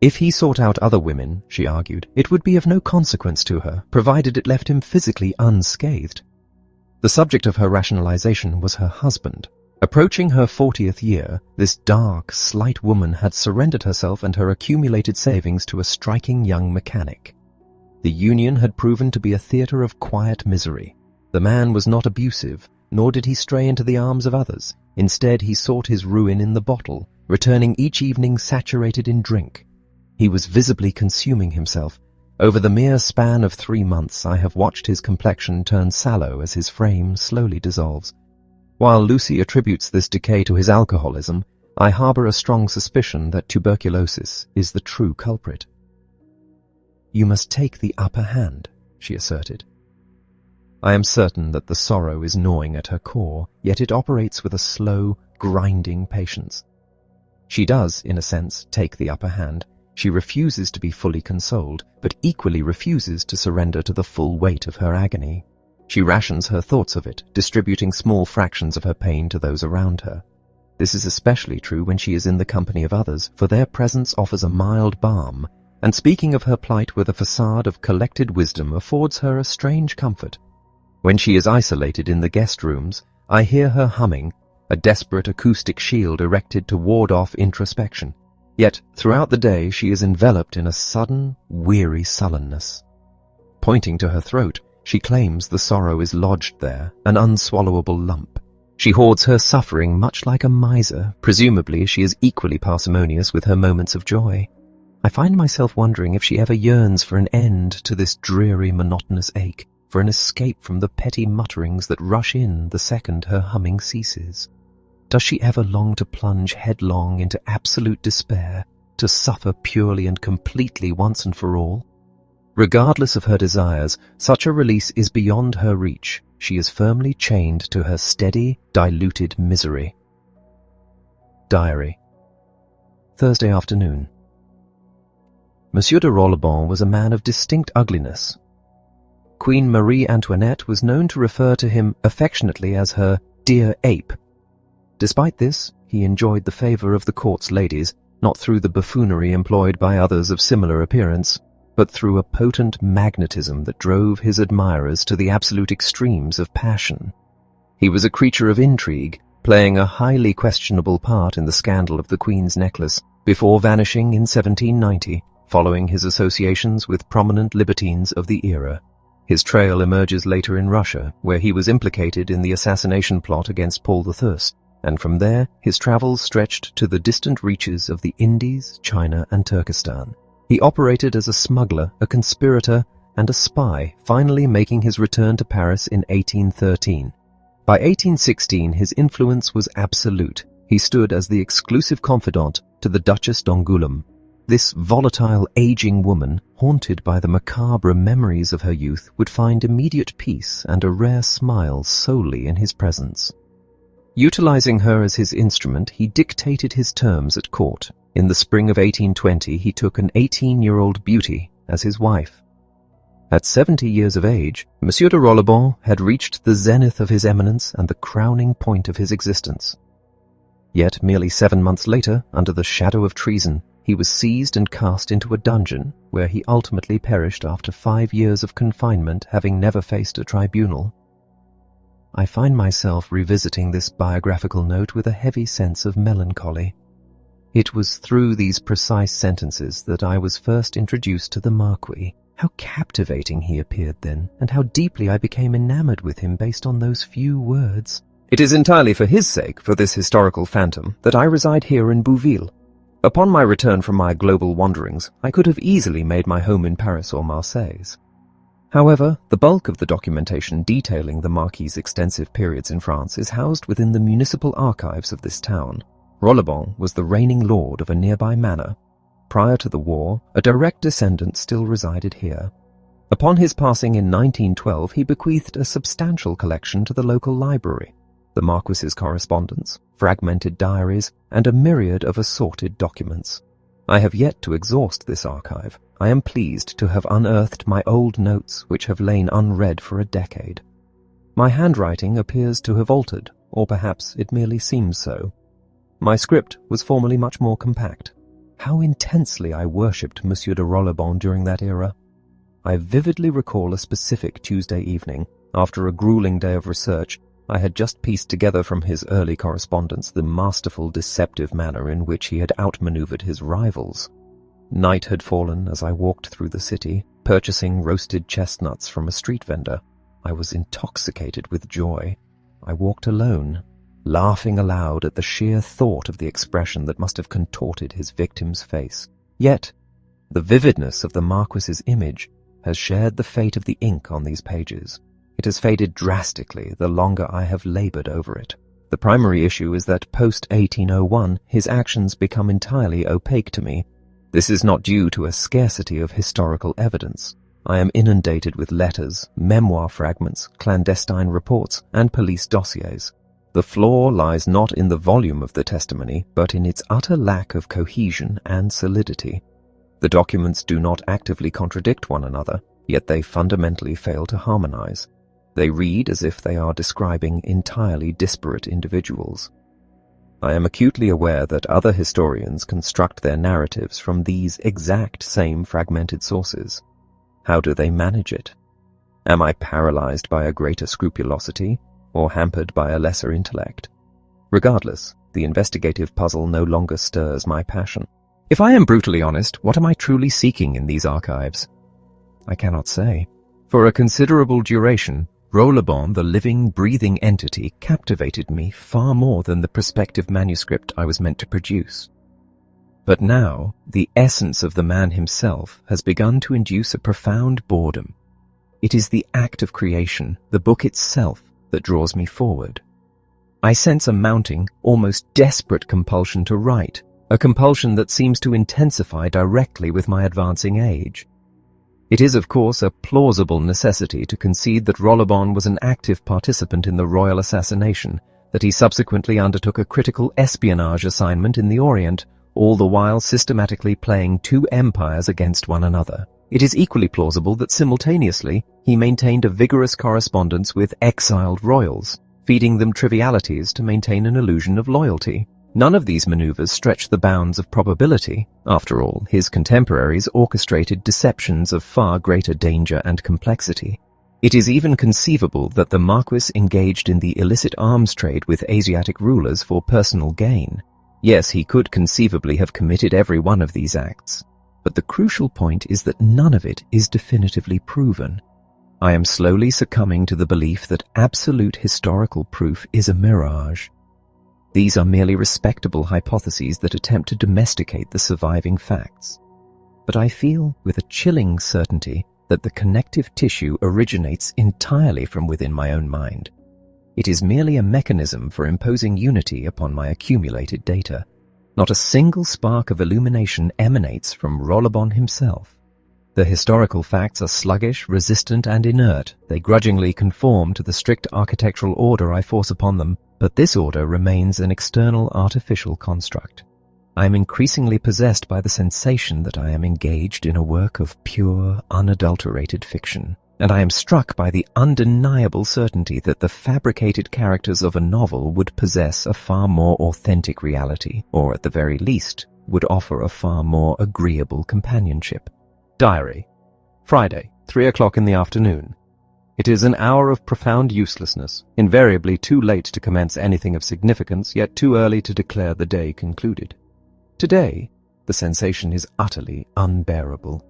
If he sought out other women, she argued, it would be of no consequence to her, provided it left him physically unscathed. The subject of her rationalization was her husband. Approaching her 40th year, this dark, slight woman had surrendered herself and her accumulated savings to a striking young mechanic. The union had proven to be a theater of quiet misery. The man was not abusive, nor did he stray into the arms of others. Instead, he sought his ruin in the bottle, returning each evening saturated in drink. He was visibly consuming himself. Over the mere span of 3 months, I have watched his complexion turn sallow as his frame slowly dissolves. While Lucy attributes this decay to his alcoholism, I harbor a strong suspicion that tuberculosis is the true culprit. "You must take the upper hand," she asserted. I am certain that the sorrow is gnawing at her core, yet it operates with a slow, grinding patience. She does, in a sense, take the upper hand. She refuses to be fully consoled, but equally refuses to surrender to the full weight of her agony. She rations her thoughts of it, distributing small fractions of her pain to those around her. This is especially true when she is in the company of others, for their presence offers a mild balm, and speaking of her plight with a facade of collected wisdom affords her a strange comfort. When she is isolated in the guest rooms, I hear her humming, a desperate acoustic shield erected to ward off introspection. Yet, throughout the day, she is enveloped in a sudden, weary sullenness. Pointing to her throat, she claims the sorrow is lodged there, an unswallowable lump. She hoards her suffering much like a miser. Presumably, she is equally parsimonious with her moments of joy. I find myself wondering if she ever yearns for an end to this dreary, monotonous ache, for an escape from the petty mutterings that rush in the second her humming ceases. Does she ever long to plunge headlong into absolute despair, to suffer purely and completely once and for all? Regardless of her desires, such a release is beyond her reach. She is firmly chained to her steady, diluted misery. Diary. Thursday afternoon. Monsieur de Rollebon was a man of distinct ugliness. Queen Marie Antoinette was known to refer to him affectionately as her dear ape. Despite this, he enjoyed the favour of the court's ladies, not through the buffoonery employed by others of similar appearance, but through a potent magnetism that drove his admirers to the absolute extremes of passion. He was a creature of intrigue, playing a highly questionable part in the scandal of the Queen's necklace, before vanishing in 1790, following his associations with prominent libertines of the era. His trail emerges later in Russia, where he was implicated in the assassination plot against Paul I, and from there his travels stretched to the distant reaches of the Indies, China, and Turkestan. He operated as a smuggler, a conspirator, and a spy, finally making his return to Paris in 1813. By 1816 his influence was absolute. He stood as the exclusive confidant to the Duchess d'Angoulême. This volatile, aging woman, haunted by the macabre memories of her youth, would find immediate peace and a rare smile solely in his presence. Utilizing her as his instrument, he dictated his terms at court. In the spring of 1820, he took an 18-year-old beauty as his wife. At 70 years of age, Monsieur de Rollebon had reached the zenith of his eminence and the crowning point of his existence. Yet, merely 7 months later, under the shadow of treason, he was seized and cast into a dungeon, where he ultimately perished after 5 years of confinement, having never faced a tribunal. I find myself revisiting this biographical note with a heavy sense of melancholy. It was through these precise sentences that I was first introduced to the Marquis. How captivating he appeared then, and how deeply I became enamored with him based on those few words. It is entirely for his sake, for this historical phantom, that I reside here in Bouville. Upon my return from my global wanderings, I could have easily made my home in Paris or Marseille. However, the bulk of the documentation detailing the Marquis's extensive periods in France is housed within the municipal archives of this town. Rollebon was the reigning lord of a nearby manor. Prior to the war, a direct descendant still resided here. Upon his passing in 1912, he bequeathed a substantial collection to the local library, the Marquis's correspondence, fragmented diaries, and a myriad of assorted documents. I have yet to exhaust this archive. I am pleased to have unearthed my old notes, which have lain unread for a decade. My handwriting appears to have altered, or perhaps it merely seems so. My script was formerly much more compact. How intensely I worshipped Monsieur de Rollebon during that era. I vividly recall a specific Tuesday evening. After a grueling day of research, I had just pieced together from his early correspondence the masterful, deceptive manner in which he had outmaneuvered his rivals. Night had fallen as I walked through the city, purchasing roasted chestnuts from a street vendor. I was intoxicated with joy. I walked alone, laughing aloud at the sheer thought of the expression that must have contorted his victim's face. Yet, the vividness of the Marquis's image has shared the fate of the ink on these pages. It has faded drastically the longer I have labored over it. The primary issue is that post-1801 his actions become entirely opaque to me. This is not due to a scarcity of historical evidence. I am inundated with letters, memoir fragments, clandestine reports, and police dossiers. The flaw lies not in the volume of the testimony, but in its utter lack of cohesion and solidity. The documents do not actively contradict one another, yet they fundamentally fail to harmonize. They read as if they are describing entirely disparate individuals. I am acutely aware that other historians construct their narratives from these exact same fragmented sources. How do they manage it? Am I paralyzed by a greater scrupulosity, or hampered by a lesser intellect? Regardless, the investigative puzzle no longer stirs my passion. If I am brutally honest, what am I truly seeking in these archives? I cannot say. For a considerable duration, Rollerbon, the living, breathing entity, captivated me far more than the prospective manuscript I was meant to produce. But now, the essence of the man himself has begun to induce a profound boredom. It is the act of creation, the book itself, that draws me forward. I sense a mounting, almost desperate compulsion to write, a compulsion that seems to intensify directly with my advancing age. It is, of course, a plausible necessity to concede that Rollerbon was an active participant in the royal assassination, that he subsequently undertook a critical espionage assignment in the Orient, all the while systematically playing two empires against one another. It is equally plausible that simultaneously he maintained a vigorous correspondence with exiled royals, feeding them trivialities to maintain an illusion of loyalty. None of these maneuvers stretch the bounds of probability. After all, his contemporaries orchestrated deceptions of far greater danger and complexity. It is even conceivable that the Marquis engaged in the illicit arms trade with Asiatic rulers for personal gain. Yes, he could conceivably have committed every one of these acts. But the crucial point is that none of it is definitively proven. I am slowly succumbing to the belief that absolute historical proof is a mirage. These are merely respectable hypotheses that attempt to domesticate the surviving facts. But I feel with a chilling certainty that the connective tissue originates entirely from within my own mind. It is merely a mechanism for imposing unity upon my accumulated data. Not a single spark of illumination emanates from Rollerbon himself. The historical facts are sluggish, resistant, and inert. They grudgingly conform to the strict architectural order I force upon them, but this order remains an external artificial construct. I am increasingly possessed by the sensation that I am engaged in a work of pure, unadulterated fiction, and I am struck by the undeniable certainty that the fabricated characters of a novel would possess a far more authentic reality, or at the very least, would offer a far more agreeable companionship. Diary. Friday, 3 o'clock in the afternoon. It is an hour of profound uselessness, invariably too late to commence anything of significance, yet too early to declare the day concluded. Today, the sensation is utterly unbearable.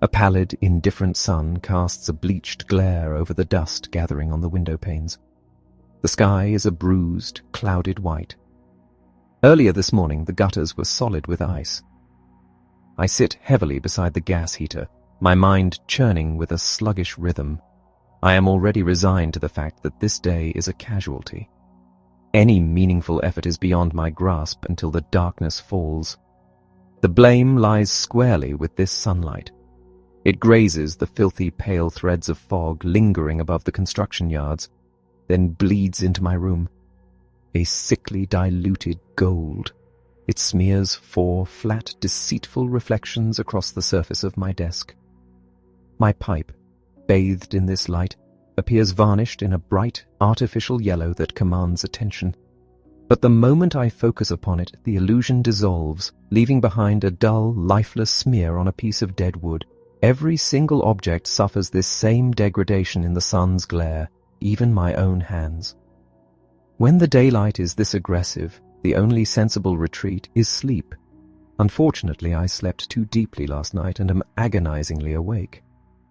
A pallid, indifferent sun casts a bleached glare over the dust gathering on the window panes. The sky is a bruised, clouded white. Earlier this morning, the gutters were solid with ice. I sit heavily beside the gas heater, my mind churning with a sluggish rhythm. I am already resigned to the fact that this day is a casualty. Any meaningful effort is beyond my grasp until the darkness falls. The blame lies squarely with this sunlight. It grazes the filthy pale threads of fog lingering above the construction yards, then bleeds into my room. A sickly diluted gold. It smears 4 flat, deceitful reflections across the surface of my desk. My pipe, bathed in this light, appears varnished in a bright, artificial yellow that commands attention. But the moment I focus upon it, the illusion dissolves, leaving behind a dull, lifeless smear on a piece of dead wood. Every single object suffers this same degradation in the sun's glare, even my own hands. When the daylight is this aggressive, the only sensible retreat is sleep. Unfortunately, I slept too deeply last night and am agonizingly awake.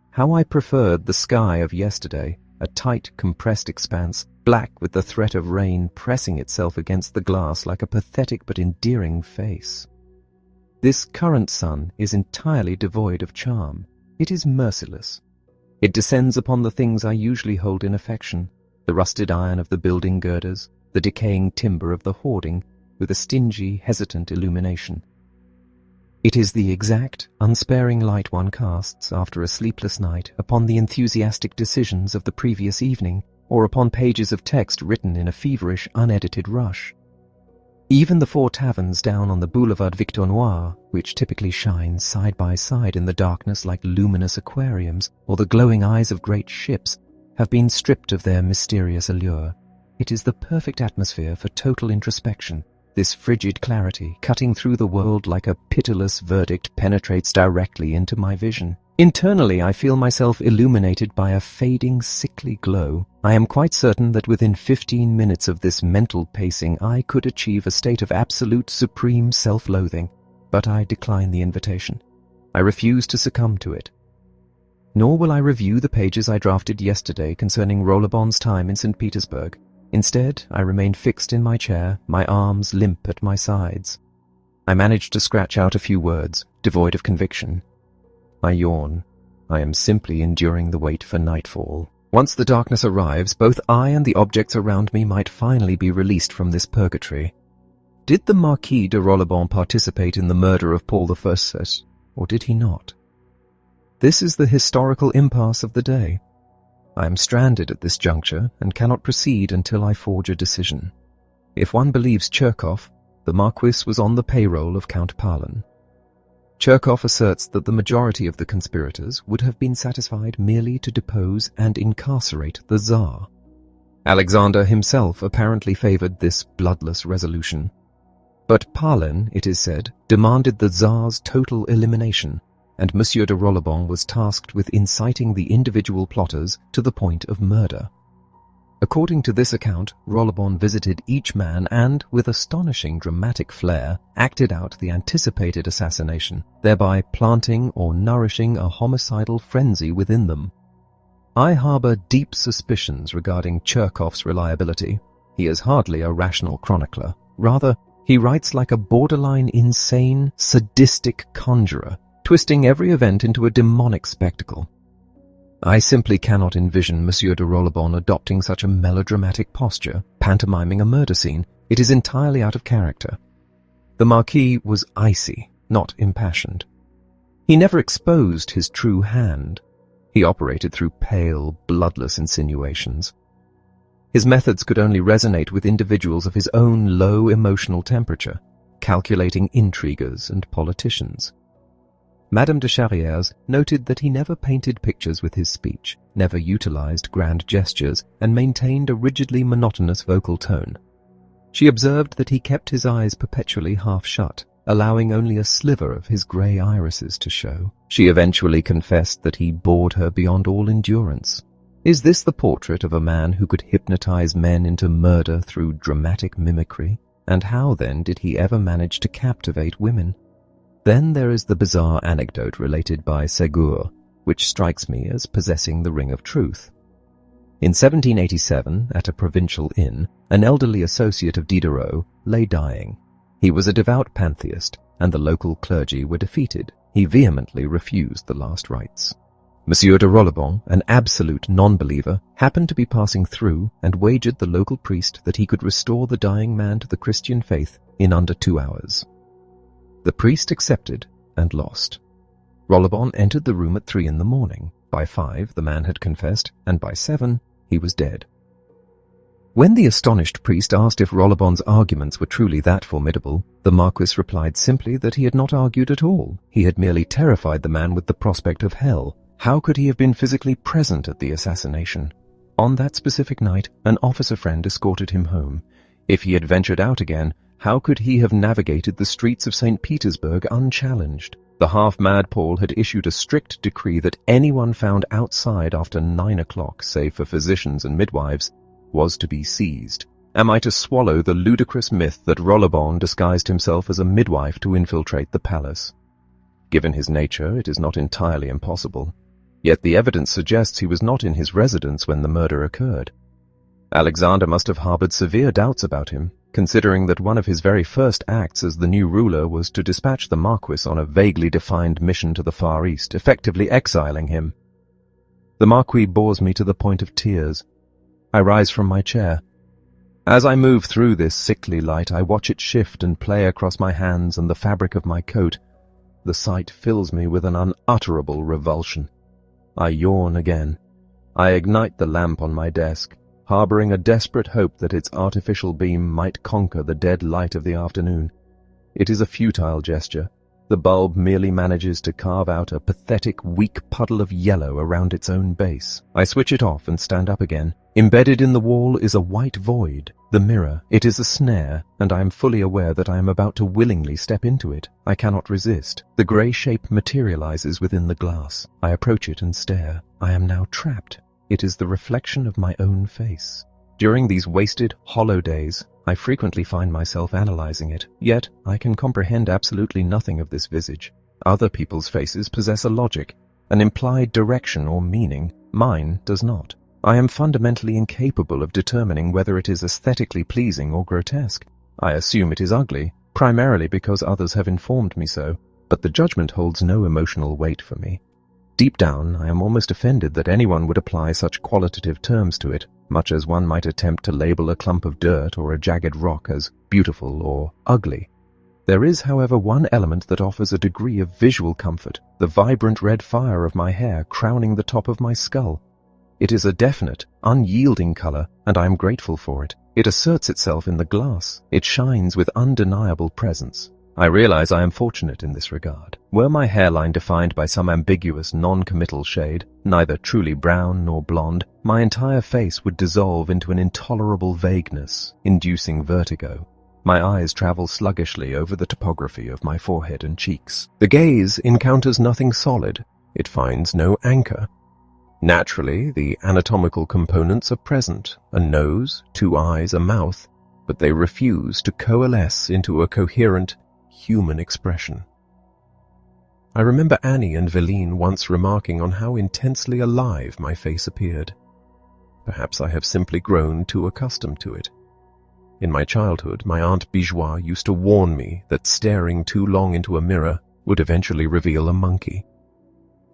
How I preferred the sky of yesterday, a tight, compressed expanse, black with the threat of rain pressing itself against the glass like a pathetic but endearing face. This current sun is entirely devoid of charm. It is merciless. It descends upon the things I usually hold in affection, the rusted iron of the building girders, the decaying timber of the hoarding, with a stingy, hesitant illumination. It is the exact, unsparing light one casts after a sleepless night upon the enthusiastic decisions of the previous evening, or upon pages of text written in a feverish, unedited rush. Even the 4 taverns down on the Boulevard Victor Noir, which typically shine side by side in the darkness like luminous aquariums or the glowing eyes of great ships, have been stripped of their mysterious allure. It is the perfect atmosphere for total introspection. This frigid clarity, cutting through the world like a pitiless verdict, penetrates directly into my vision. Internally, I feel myself illuminated by a fading, sickly glow. I am quite certain that within 15 minutes of this mental pacing, I could achieve a state of absolute, supreme self-loathing. But I decline the invitation. I refuse to succumb to it. Nor will I review the pages I drafted yesterday concerning Rollerbon's time in St. Petersburg. Instead, I remain fixed in my chair, my arms limp at my sides. I manage to scratch out a few words, devoid of conviction. I yawn. I am simply enduring the wait for nightfall. Once the darkness arrives, both I and the objects around me might finally be released from this purgatory. Did the Marquis de Rollebon participate in the murder of Paul I, or did he not? This is the historical impasse of the day. I am stranded at this juncture and cannot proceed until I forge a decision. If one believes Cherkov, the Marquis was on the payroll of Count Pahlen. Cherkov asserts that the majority of the conspirators would have been satisfied merely to depose and incarcerate the Tsar. Alexander himself apparently favored this bloodless resolution. But Pahlen, it is said, demanded the Tsar's total elimination, and Monsieur de Rollebon was tasked with inciting the individual plotters to the point of murder. According to this account, Rollebon visited each man and, with astonishing dramatic flair, acted out the anticipated assassination, thereby planting or nourishing a homicidal frenzy within them. I harbor deep suspicions regarding Cherkov's reliability. He is hardly a rational chronicler. Rather, he writes like a borderline insane, sadistic conjurer, twisting every event into a demonic spectacle. I simply cannot envision Monsieur de Rollebon adopting such a melodramatic posture, pantomiming a murder scene. It is entirely out of character. The Marquis was icy, not impassioned. He never exposed his true hand. He operated through pale, bloodless insinuations. His methods could only resonate with individuals of his own low emotional temperature, calculating intriguers and politicians. Madame de Charrières noted that he never painted pictures with his speech, never utilized grand gestures, and maintained a rigidly monotonous vocal tone. She observed that he kept his eyes perpetually half shut, allowing only a sliver of his grey irises to show. She eventually confessed that he bored her beyond all endurance. Is this the portrait of a man who could hypnotize men into murder through dramatic mimicry? And how, then, did he ever manage to captivate women? Then there is the bizarre anecdote related by Ségur, which strikes me as possessing the ring of truth. In 1787, at a provincial inn, an elderly associate of Diderot lay dying. He was a devout pantheist, and the local clergy were defeated. He vehemently refused the last rites. Monsieur de Rollebon, an absolute non-believer, happened to be passing through and wagered the local priest that he could restore the dying man to the Christian faith in under 2 hours. The priest accepted and lost. Rollebon entered the room at 3 a.m. By 5, the man had confessed, and by 7, he was dead. When the astonished priest asked if Rollebon's arguments were truly that formidable, the Marquis replied simply that he had not argued at all. He had merely terrified the man with the prospect of hell. How could he have been physically present at the assassination? On that specific night, an officer friend escorted him home. If he had ventured out again, how could he have navigated the streets of St. Petersburg unchallenged? The half-mad Paul had issued a strict decree that anyone found outside after 9 o'clock, save for physicians and midwives, was to be seized. Am I to swallow the ludicrous myth that Rollebon disguised himself as a midwife to infiltrate the palace? Given his nature, it is not entirely impossible. Yet the evidence suggests he was not in his residence when the murder occurred. Alexander must have harbored severe doubts about him, considering that one of his very first acts as the new ruler was to dispatch the Marquis on a vaguely defined mission to the Far East, effectively exiling him. The Marquis bores me to the point of tears. I rise from my chair. As I move through this sickly light, I watch it shift and play across my hands and the fabric of my coat. The sight fills me with an unutterable revulsion. I yawn again. I ignite the lamp on my desk, harboring a desperate hope that its artificial beam might conquer the dead light of the afternoon. It is a futile gesture. The bulb merely manages to carve out a pathetic, weak puddle of yellow around its own base. I switch it off and stand up again. Embedded in the wall is a white void, the mirror. It is a snare, and I am fully aware that I am about to willingly step into it. I cannot resist. The grey shape materializes within the glass. I approach it and stare. I am now trapped. It is the reflection of my own face. During these wasted, hollow days, I frequently find myself analyzing it, yet I can comprehend absolutely nothing of this visage. Other people's faces possess a logic, an implied direction or meaning. Mine does not. I am fundamentally incapable of determining whether it is aesthetically pleasing or grotesque. I assume it is ugly, primarily because others have informed me so, but the judgment holds no emotional weight for me. Deep down, I am almost offended that anyone would apply such qualitative terms to it, much as one might attempt to label a clump of dirt or a jagged rock as beautiful or ugly. There is, however, one element that offers a degree of visual comfort, the vibrant red fire of my hair crowning the top of my skull. It is a definite, unyielding color, and I am grateful for it. It asserts itself in the glass. It shines with undeniable presence. I realize I am fortunate in this regard. Were my hairline defined by some ambiguous, non-committal shade, neither truly brown nor blonde, my entire face would dissolve into an intolerable vagueness, inducing vertigo. My eyes travel sluggishly over the topography of my forehead and cheeks. The gaze encounters nothing solid. It finds no anchor. Naturally, the anatomical components are present, a nose, 2 eyes, a mouth, but they refuse to coalesce into a coherent, human expression. I remember Annie and Veline once remarking on how intensely alive my face appeared. Perhaps I have simply grown too accustomed to it. In my childhood, my Aunt Bijois used to warn me that staring too long into a mirror would eventually reveal a monkey.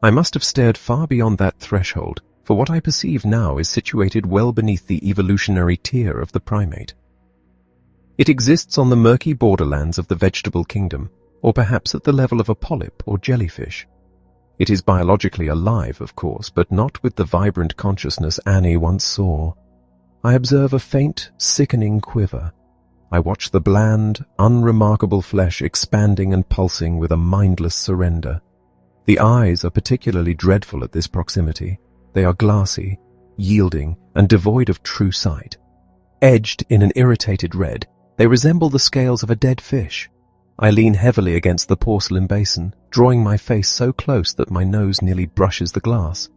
I must have stared far beyond that threshold, for what I perceive now is situated well beneath the evolutionary tier of the primate. It exists on the murky borderlands of the vegetable kingdom, or perhaps at the level of a polyp or jellyfish. It is biologically alive, of course, but not with the vibrant consciousness Annie once saw. I observe a faint, sickening quiver. I watch the bland, unremarkable flesh expanding and pulsing with a mindless surrender. The eyes are particularly dreadful at this proximity. They are glassy, yielding, and devoid of true sight. Edged in an irritated red, they resemble the scales of a dead fish. I lean heavily against the porcelain basin, drawing my face so close that my nose nearly brushes the glass.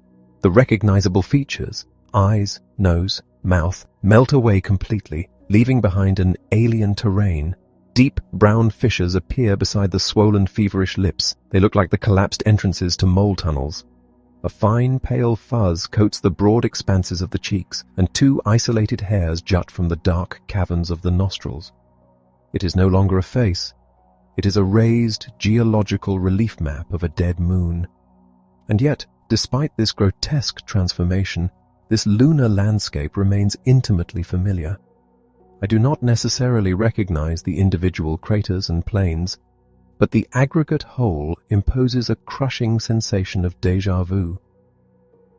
The recognizable features, eyes, nose, mouth, melt away completely, leaving behind an alien terrain. Deep brown fissures appear beside the swollen, feverish lips. They look like the collapsed entrances to mole tunnels. A fine, pale fuzz coats the broad expanses of the cheeks, and 2 isolated hairs jut from the dark caverns of the nostrils. It is no longer a face. It is a raised, geological relief map of a dead moon. And yet, despite this grotesque transformation, this lunar landscape remains intimately familiar. I do not necessarily recognize the individual craters and plains, but the aggregate whole imposes a crushing sensation of déjà vu.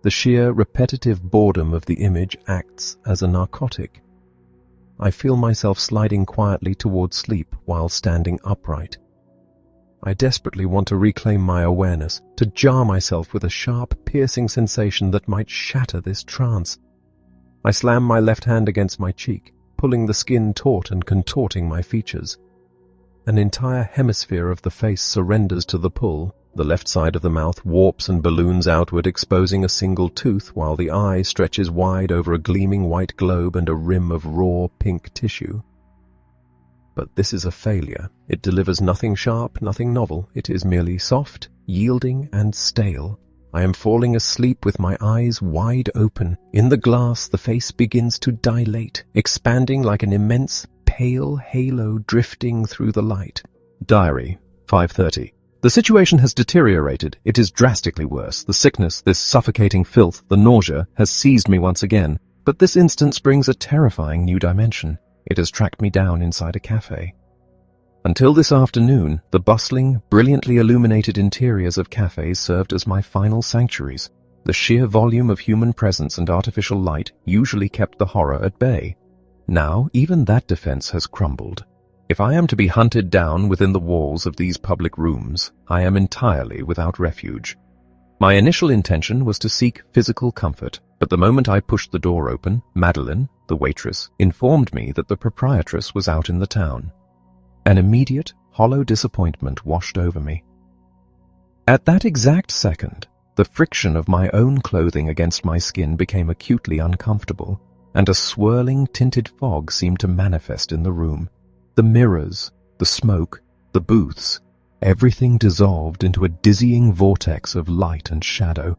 The sheer repetitive boredom of the image acts as a narcotic. I feel myself sliding quietly toward sleep while standing upright. I desperately want to reclaim my awareness, to jar myself with a sharp, piercing sensation that might shatter this trance. I slam my left hand against my cheek, pulling the skin taut and contorting my features. An entire hemisphere of the face surrenders to the pull. The left side of the mouth warps and balloons outward, exposing a single tooth, while the eye stretches wide over a gleaming white globe and a rim of raw pink tissue. But this is a failure. It delivers nothing sharp, nothing novel. It is merely soft, yielding, and stale. I am falling asleep with my eyes wide open. In the glass, the face begins to dilate, expanding like an immense, pale halo drifting through the light. Diary, 5:30. The situation has deteriorated. It is drastically worse. The sickness, this suffocating filth, the nausea, has seized me once again. But this instance brings a terrifying new dimension. It has tracked me down inside a cafe. Until this afternoon, the bustling, brilliantly illuminated interiors of cafes served as my final sanctuaries. The sheer volume of human presence and artificial light usually kept the horror at bay. Now, even that defense has crumbled. If I am to be hunted down within the walls of these public rooms, I am entirely without refuge. My initial intention was to seek physical comfort, but the moment I pushed the door open, Madeline, the waitress, informed me that the proprietress was out in the town. An immediate, hollow disappointment washed over me. At that exact second, the friction of my own clothing against my skin became acutely uncomfortable, and a swirling, tinted fog seemed to manifest in the room. The mirrors, the smoke, the booths, everything dissolved into a dizzying vortex of light and shadow.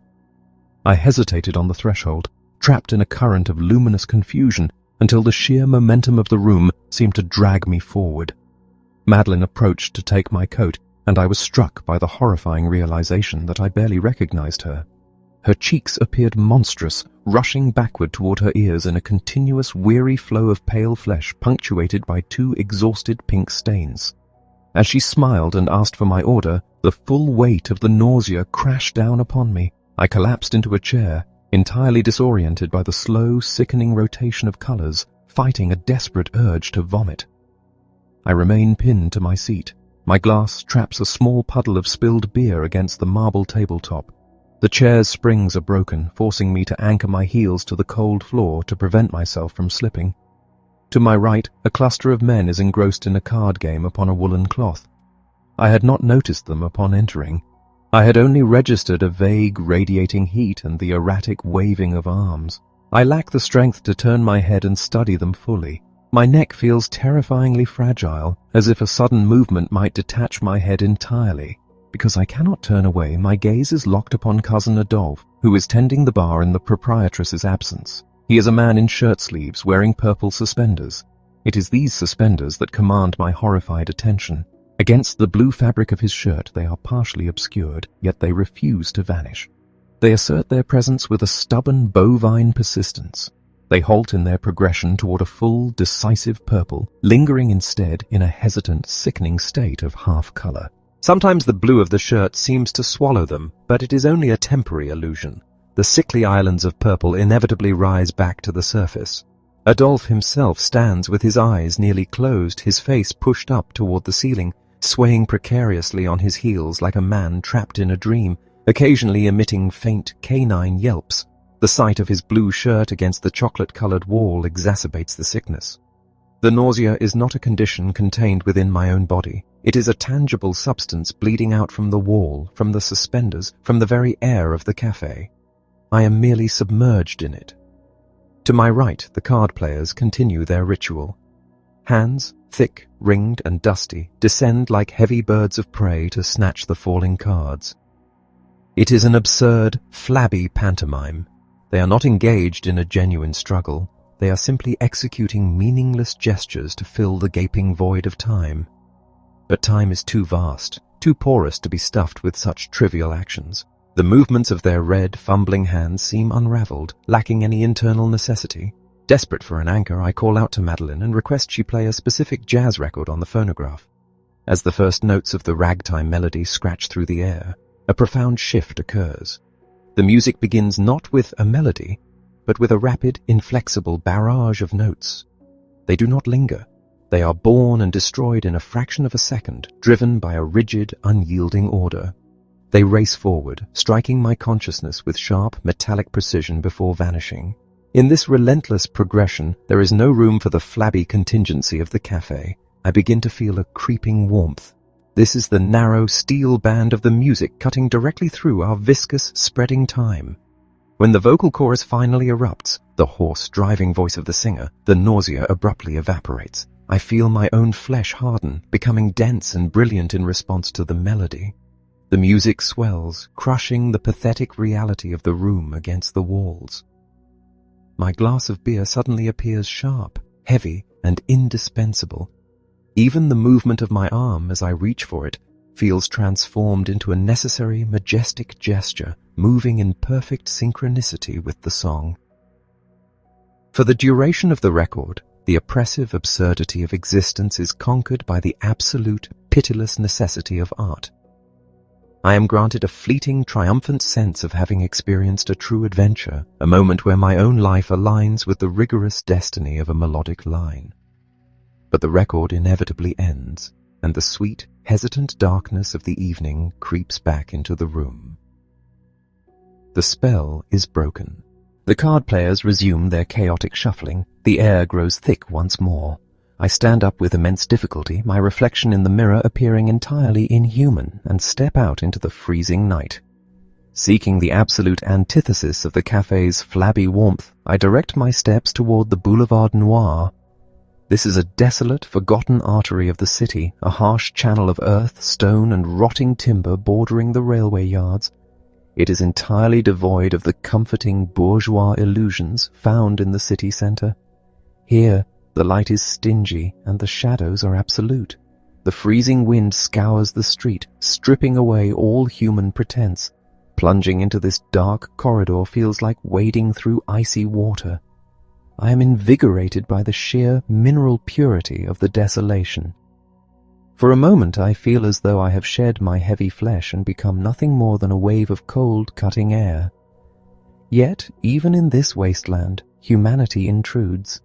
I hesitated on the threshold, trapped in a current of luminous confusion, until the sheer momentum of the room seemed to drag me forward. Madeline approached to take my coat, and I was struck by the horrifying realization that I barely recognized her. Her cheeks appeared monstrous, rushing backward toward her ears in a continuous, weary flow of pale flesh punctuated by 2 exhausted pink stains. As she smiled and asked for my order, the full weight of the nausea crashed down upon me. I collapsed into a chair, entirely disoriented by the slow, sickening rotation of colors, fighting a desperate urge to vomit. I remain pinned to my seat. My glass traps a small puddle of spilled beer against the marble tabletop. The chair's springs are broken, forcing me to anchor my heels to the cold floor to prevent myself from slipping. To my right, a cluster of men is engrossed in a card game upon a woolen cloth. I had not noticed them upon entering. I had only registered a vague, radiating heat and the erratic waving of arms. I lack the strength to turn my head and study them fully. My neck feels terrifyingly fragile, as if a sudden movement might detach my head entirely. Because I cannot turn away, my gaze is locked upon Cousin Adolphe, who is tending the bar in the proprietress's absence. He is a man in shirt sleeves, wearing purple suspenders. It is these suspenders that command my horrified attention. Against the blue fabric of his shirt, they are partially obscured, yet they refuse to vanish. They assert their presence with a stubborn, bovine persistence. They halt in their progression toward a full, decisive purple, lingering instead in a hesitant, sickening state of half-color. Sometimes the blue of the shirt seems to swallow them, but it is only a temporary illusion. The sickly islands of purple inevitably rise back to the surface. Adolphe himself stands with his eyes nearly closed, his face pushed up toward the ceiling, swaying precariously on his heels like a man trapped in a dream, occasionally emitting faint canine yelps. The sight of his blue shirt against the chocolate-colored wall exacerbates the sickness. The nausea is not a condition contained within my own body. It is a tangible substance bleeding out from the wall, from the suspenders, from the very air of the cafe. I am merely submerged in it. To my right, the card players continue their ritual. Hands, thick, ringed and dusty, descend like heavy birds of prey to snatch the falling cards. It is an absurd, flabby pantomime. They are not engaged in a genuine struggle. They are simply executing meaningless gestures to fill the gaping void of time. But time is too vast, too porous to be stuffed with such trivial actions. The movements of their red, fumbling hands seem unraveled, lacking any internal necessity. Desperate for an anchor, I call out to Madeline and request she play a specific jazz record on the phonograph. As the first notes of the ragtime melody scratch through the air, a profound shift occurs. The music begins not with a melody, but with a rapid, inflexible barrage of notes. They do not linger. They are born and destroyed in a fraction of a second, driven by a rigid, unyielding order. They race forward, striking my consciousness with sharp, metallic precision before vanishing. In this relentless progression, there is no room for the flabby contingency of the cafe. I begin to feel a creeping warmth. This is the narrow steel band of the music cutting directly through our viscous, spreading time. When the vocal chorus finally erupts, the hoarse, driving voice of the singer, the nausea abruptly evaporates. I feel my own flesh harden, becoming dense and brilliant in response to the melody. The music swells, crushing the pathetic reality of the room against the walls. My glass of beer suddenly appears sharp, heavy, and indispensable. Even the movement of my arm as I reach for it feels transformed into a necessary, majestic gesture, moving in perfect synchronicity with the song. For the duration of the record, the oppressive absurdity of existence is conquered by the absolute, pitiless necessity of art. I am granted a fleeting, triumphant sense of having experienced a true adventure, a moment where my own life aligns with the rigorous destiny of a melodic line. But the record inevitably ends, and the sweet, hesitant darkness of the evening creeps back into the room. The spell is broken. The card players resume their chaotic shuffling. The air grows thick once more. I stand up with immense difficulty, my reflection in the mirror appearing entirely inhuman, and step out into the freezing night. Seeking the absolute antithesis of the cafe's flabby warmth, I direct my steps toward the Boulevard Noir. This is a desolate, forgotten artery of the city, a harsh channel of earth, stone, and rotting timber bordering the railway yards. It is entirely devoid of the comforting bourgeois illusions found in the city centre. Here, the light is stingy and the shadows are absolute. The freezing wind scours the street, stripping away all human pretense. Plunging into this dark corridor feels like wading through icy water. I am invigorated by the sheer mineral purity of the desolation. For a moment I feel as though I have shed my heavy flesh and become nothing more than a wave of cold, cutting air. Yet, even in this wasteland, humanity intrudes.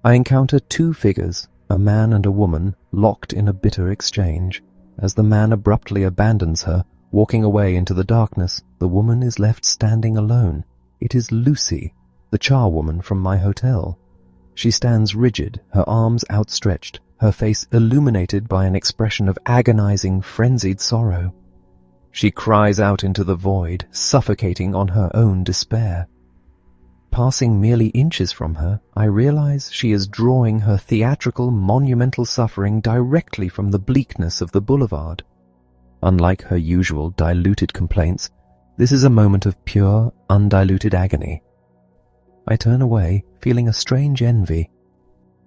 I encounter two figures, a man and a woman, locked in a bitter exchange. As the man abruptly abandons her, walking away into the darkness, the woman is left standing alone. It is Lucy, the charwoman from my hotel. She stands rigid, her arms outstretched, her face illuminated by an expression of agonizing, frenzied sorrow. She cries out into the void, suffocating on her own despair. Passing merely inches from her, I realize she is drawing her theatrical, monumental suffering directly from the bleakness of the boulevard. Unlike her usual diluted complaints, this is a moment of pure, undiluted agony. I turn away, feeling a strange envy.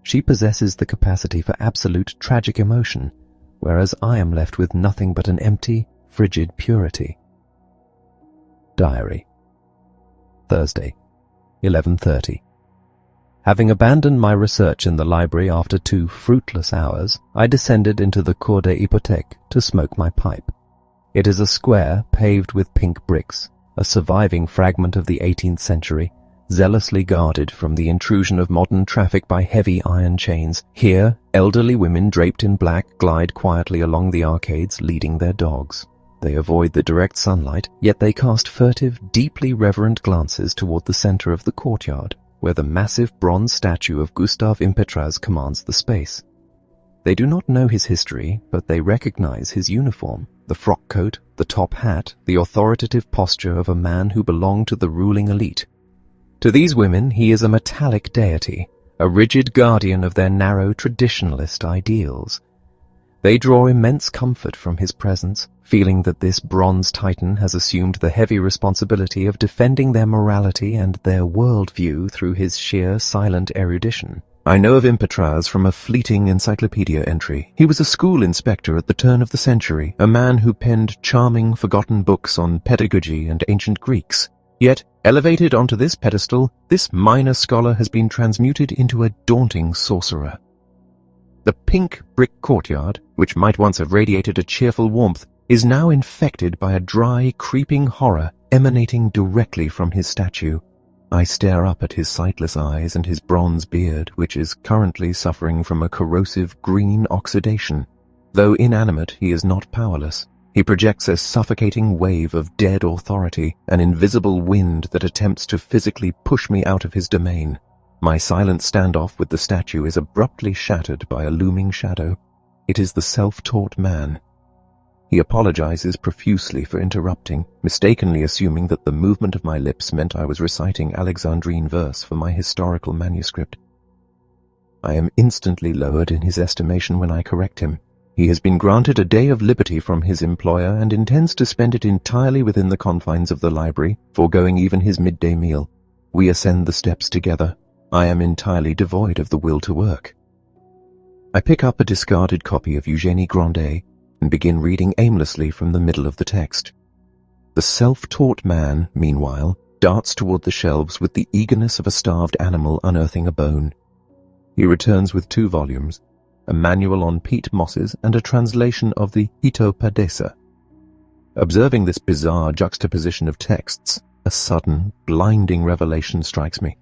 She possesses the capacity for absolute tragic emotion, whereas I am left with nothing but an empty, frigid purity. Diary. Thursday, 11:30. Having abandoned my research in the library after 2 fruitless hours, I descended into the Cour des Hypothèques to smoke my pipe. It is a square paved with pink bricks, a surviving fragment of the 18th century, zealously guarded from the intrusion of modern traffic by heavy iron chains. Here, elderly women draped in black glide quietly along the arcades, leading their dogs. They avoid the direct sunlight, yet they cast furtive, deeply reverent glances toward the center of the courtyard, where the massive bronze statue of Gustave Impetraz commands the space. They do not know his history, but they recognize his uniform, the frock coat, the top hat, the authoritative posture of a man who belonged to the ruling elite. To these women, he is a metallic deity, a rigid guardian of their narrow traditionalist ideals. They draw immense comfort from his presence, feeling that this bronze titan has assumed the heavy responsibility of defending their morality and their worldview through his sheer silent erudition. I know of Impetraz from a fleeting encyclopedia entry. He was a school inspector at the turn of the century, a man who penned charming, forgotten books on pedagogy and ancient Greeks. Yet, elevated onto this pedestal, this minor scholar has been transmuted into a daunting sorcerer. The pink brick courtyard, which might once have radiated a cheerful warmth, is now infected by a dry, creeping horror emanating directly from his statue. I stare up at his sightless eyes and his bronze beard, which is currently suffering from a corrosive green oxidation. Though inanimate, he is not powerless. He projects a suffocating wave of dead authority, an invisible wind that attempts to physically push me out of his domain. My silent standoff with the statue is abruptly shattered by a looming shadow. It is the self-taught man. He apologizes profusely for interrupting, mistakenly assuming that the movement of my lips meant I was reciting Alexandrine verse for my historical manuscript. I am instantly lowered in his estimation when I correct him. He has been granted a day of liberty from his employer and intends to spend it entirely within the confines of the library, foregoing even his midday meal. We ascend the steps together. I am entirely devoid of the will to work. I pick up a discarded copy of Eugénie Grandet and begin reading aimlessly from the middle of the text. The self-taught man, meanwhile, darts toward the shelves with the eagerness of a starved animal unearthing a bone. He returns with 2 volumes, a manual on peat mosses and a translation of the Hitopadesa. Observing this bizarre juxtaposition of texts, a sudden, blinding revelation strikes me.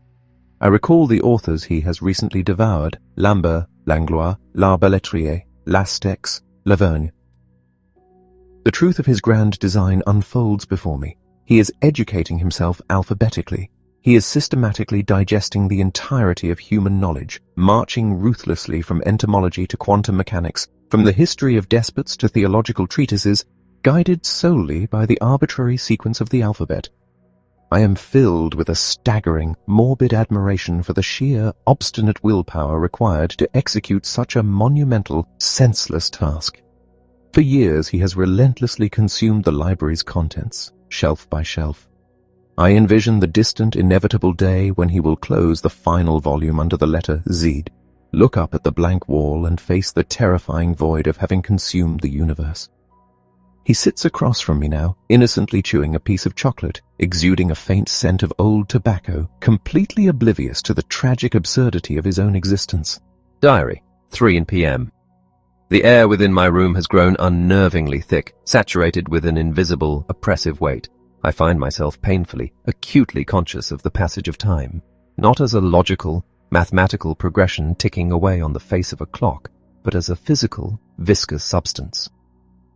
I recall the authors he has recently devoured: Lambert, Langlois, L'Arbalètrier, Lastex, Lavergne. The truth of his grand design unfolds before me. He is educating himself alphabetically. He is systematically digesting the entirety of human knowledge, marching ruthlessly from entomology to quantum mechanics, from the history of despots to theological treatises, guided solely by the arbitrary sequence of the alphabet. I am filled with a staggering, morbid admiration for the sheer, obstinate willpower required to execute such a monumental, senseless task. For years he has relentlessly consumed the library's contents, shelf by shelf. I envision the distant, inevitable day when he will close the final volume under the letter Z, look up at the blank wall and face the terrifying void of having consumed the universe. He sits across from me now, innocently chewing a piece of chocolate, exuding a faint scent of old tobacco, completely oblivious to the tragic absurdity of his own existence. Diary, 3 p.m. The air within my room has grown unnervingly thick, saturated with an invisible, oppressive weight. I find myself painfully, acutely conscious of the passage of time, not as a logical, mathematical progression ticking away on the face of a clock, but as a physical, viscous substance.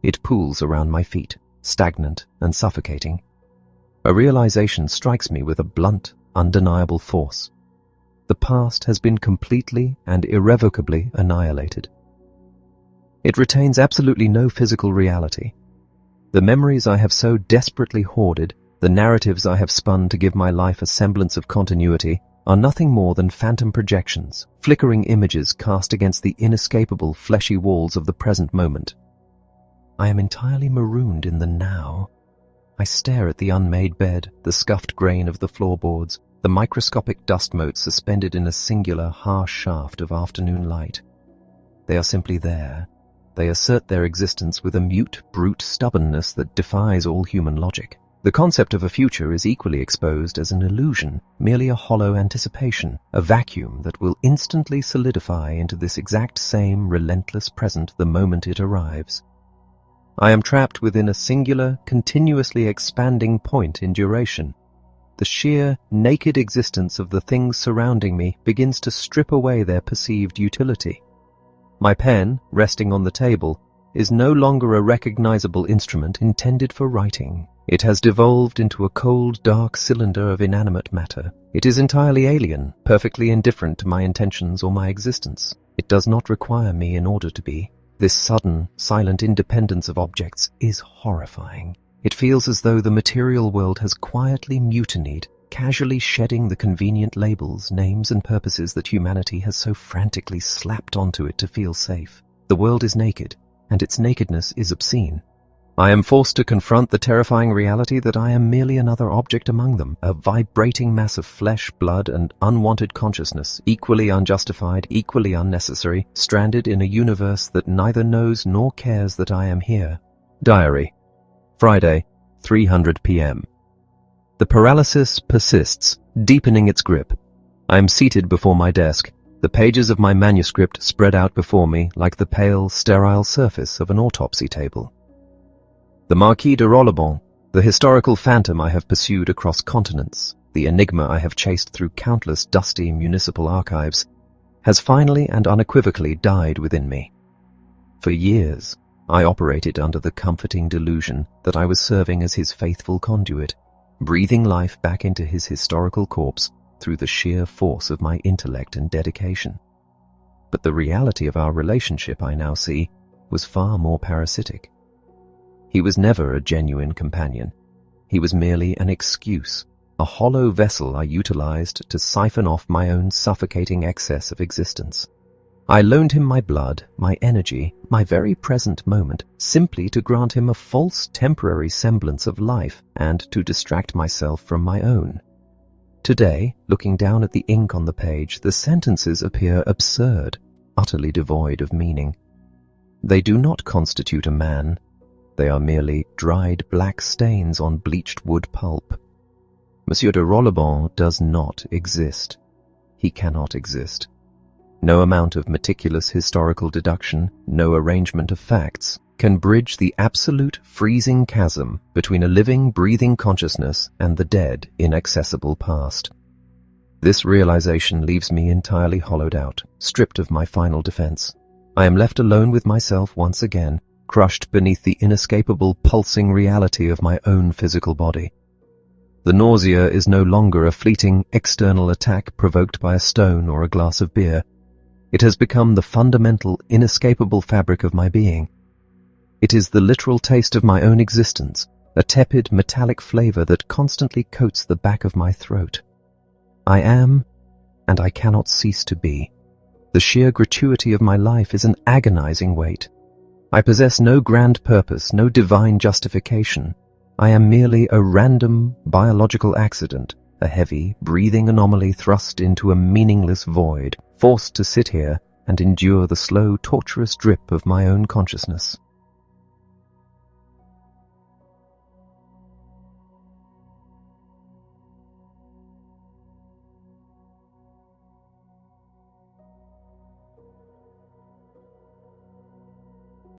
It pools around my feet, stagnant and suffocating. A realization strikes me with a blunt, undeniable force. The past has been completely and irrevocably annihilated. It retains absolutely no physical reality. The memories I have so desperately hoarded, the narratives I have spun to give my life a semblance of continuity, are nothing more than phantom projections, flickering images cast against the inescapable fleshy walls of the present moment. I am entirely marooned in the now. I stare at the unmade bed, the scuffed grain of the floorboards, the microscopic dust motes suspended in a singular, harsh shaft of afternoon light. They are simply there. They assert their existence with a mute, brute stubbornness that defies all human logic. The concept of a future is equally exposed as an illusion, merely a hollow anticipation, a vacuum that will instantly solidify into this exact same relentless present the moment it arrives. I am trapped within a singular, continuously expanding point in duration. The sheer, naked existence of the things surrounding me begins to strip away their perceived utility. My pen, resting on the table, is no longer a recognizable instrument intended for writing. It has devolved into a cold, dark cylinder of inanimate matter. It is entirely alien, perfectly indifferent to my intentions or my existence. It does not require me in order to be. This sudden, silent independence of objects is horrifying. It feels as though the material world has quietly mutinied, casually shedding the convenient labels, names and purposes that humanity has so frantically slapped onto it to feel safe. The world is naked, and its nakedness is obscene. I am forced to confront the terrifying reality that I am merely another object among them, a vibrating mass of flesh, blood, and unwanted consciousness, equally unjustified, equally unnecessary, stranded in a universe that neither knows nor cares that I am here. Diary, Friday, 3:00 p.m. The paralysis persists, deepening its grip. I am seated before my desk, the pages of my manuscript spread out before me like the pale, sterile surface of an autopsy table. The Marquis de Rollebon, the historical phantom I have pursued across continents, the enigma I have chased through countless dusty municipal archives, has finally and unequivocally died within me. For years, I operated under the comforting delusion that I was serving as his faithful conduit, breathing life back into his historical corpse through the sheer force of my intellect and dedication. But the reality of our relationship, I now see, was far more parasitic. He was never a genuine companion. He was merely an excuse, a hollow vessel I utilized to siphon off my own suffocating excess of existence. I loaned him my blood, my energy, my very present moment, simply to grant him a false temporary semblance of life and to distract myself from my own. Today, looking down at the ink on the page, the sentences appear absurd, utterly devoid of meaning. They do not constitute a man. They are merely dried black stains on bleached wood pulp. Monsieur de Rollebon does not exist. He cannot exist. No amount of meticulous historical deduction, no arrangement of facts, can bridge the absolute freezing chasm between a living, breathing consciousness and the dead, inaccessible past. This realization leaves me entirely hollowed out, stripped of my final defense. I am left alone with myself once again, crushed beneath the inescapable pulsing reality of my own physical body. The nausea is no longer a fleeting external attack provoked by a stone or a glass of beer. It has become the fundamental, inescapable fabric of my being. It is the literal taste of my own existence, a tepid, metallic flavor that constantly coats the back of my throat. I am, and I cannot cease to be. The sheer gratuity of my life is an agonizing weight. I possess no grand purpose, no divine justification. I am merely a random, biological accident, a heavy, breathing anomaly thrust into a meaningless void, forced to sit here and endure the slow, torturous drip of my own consciousness.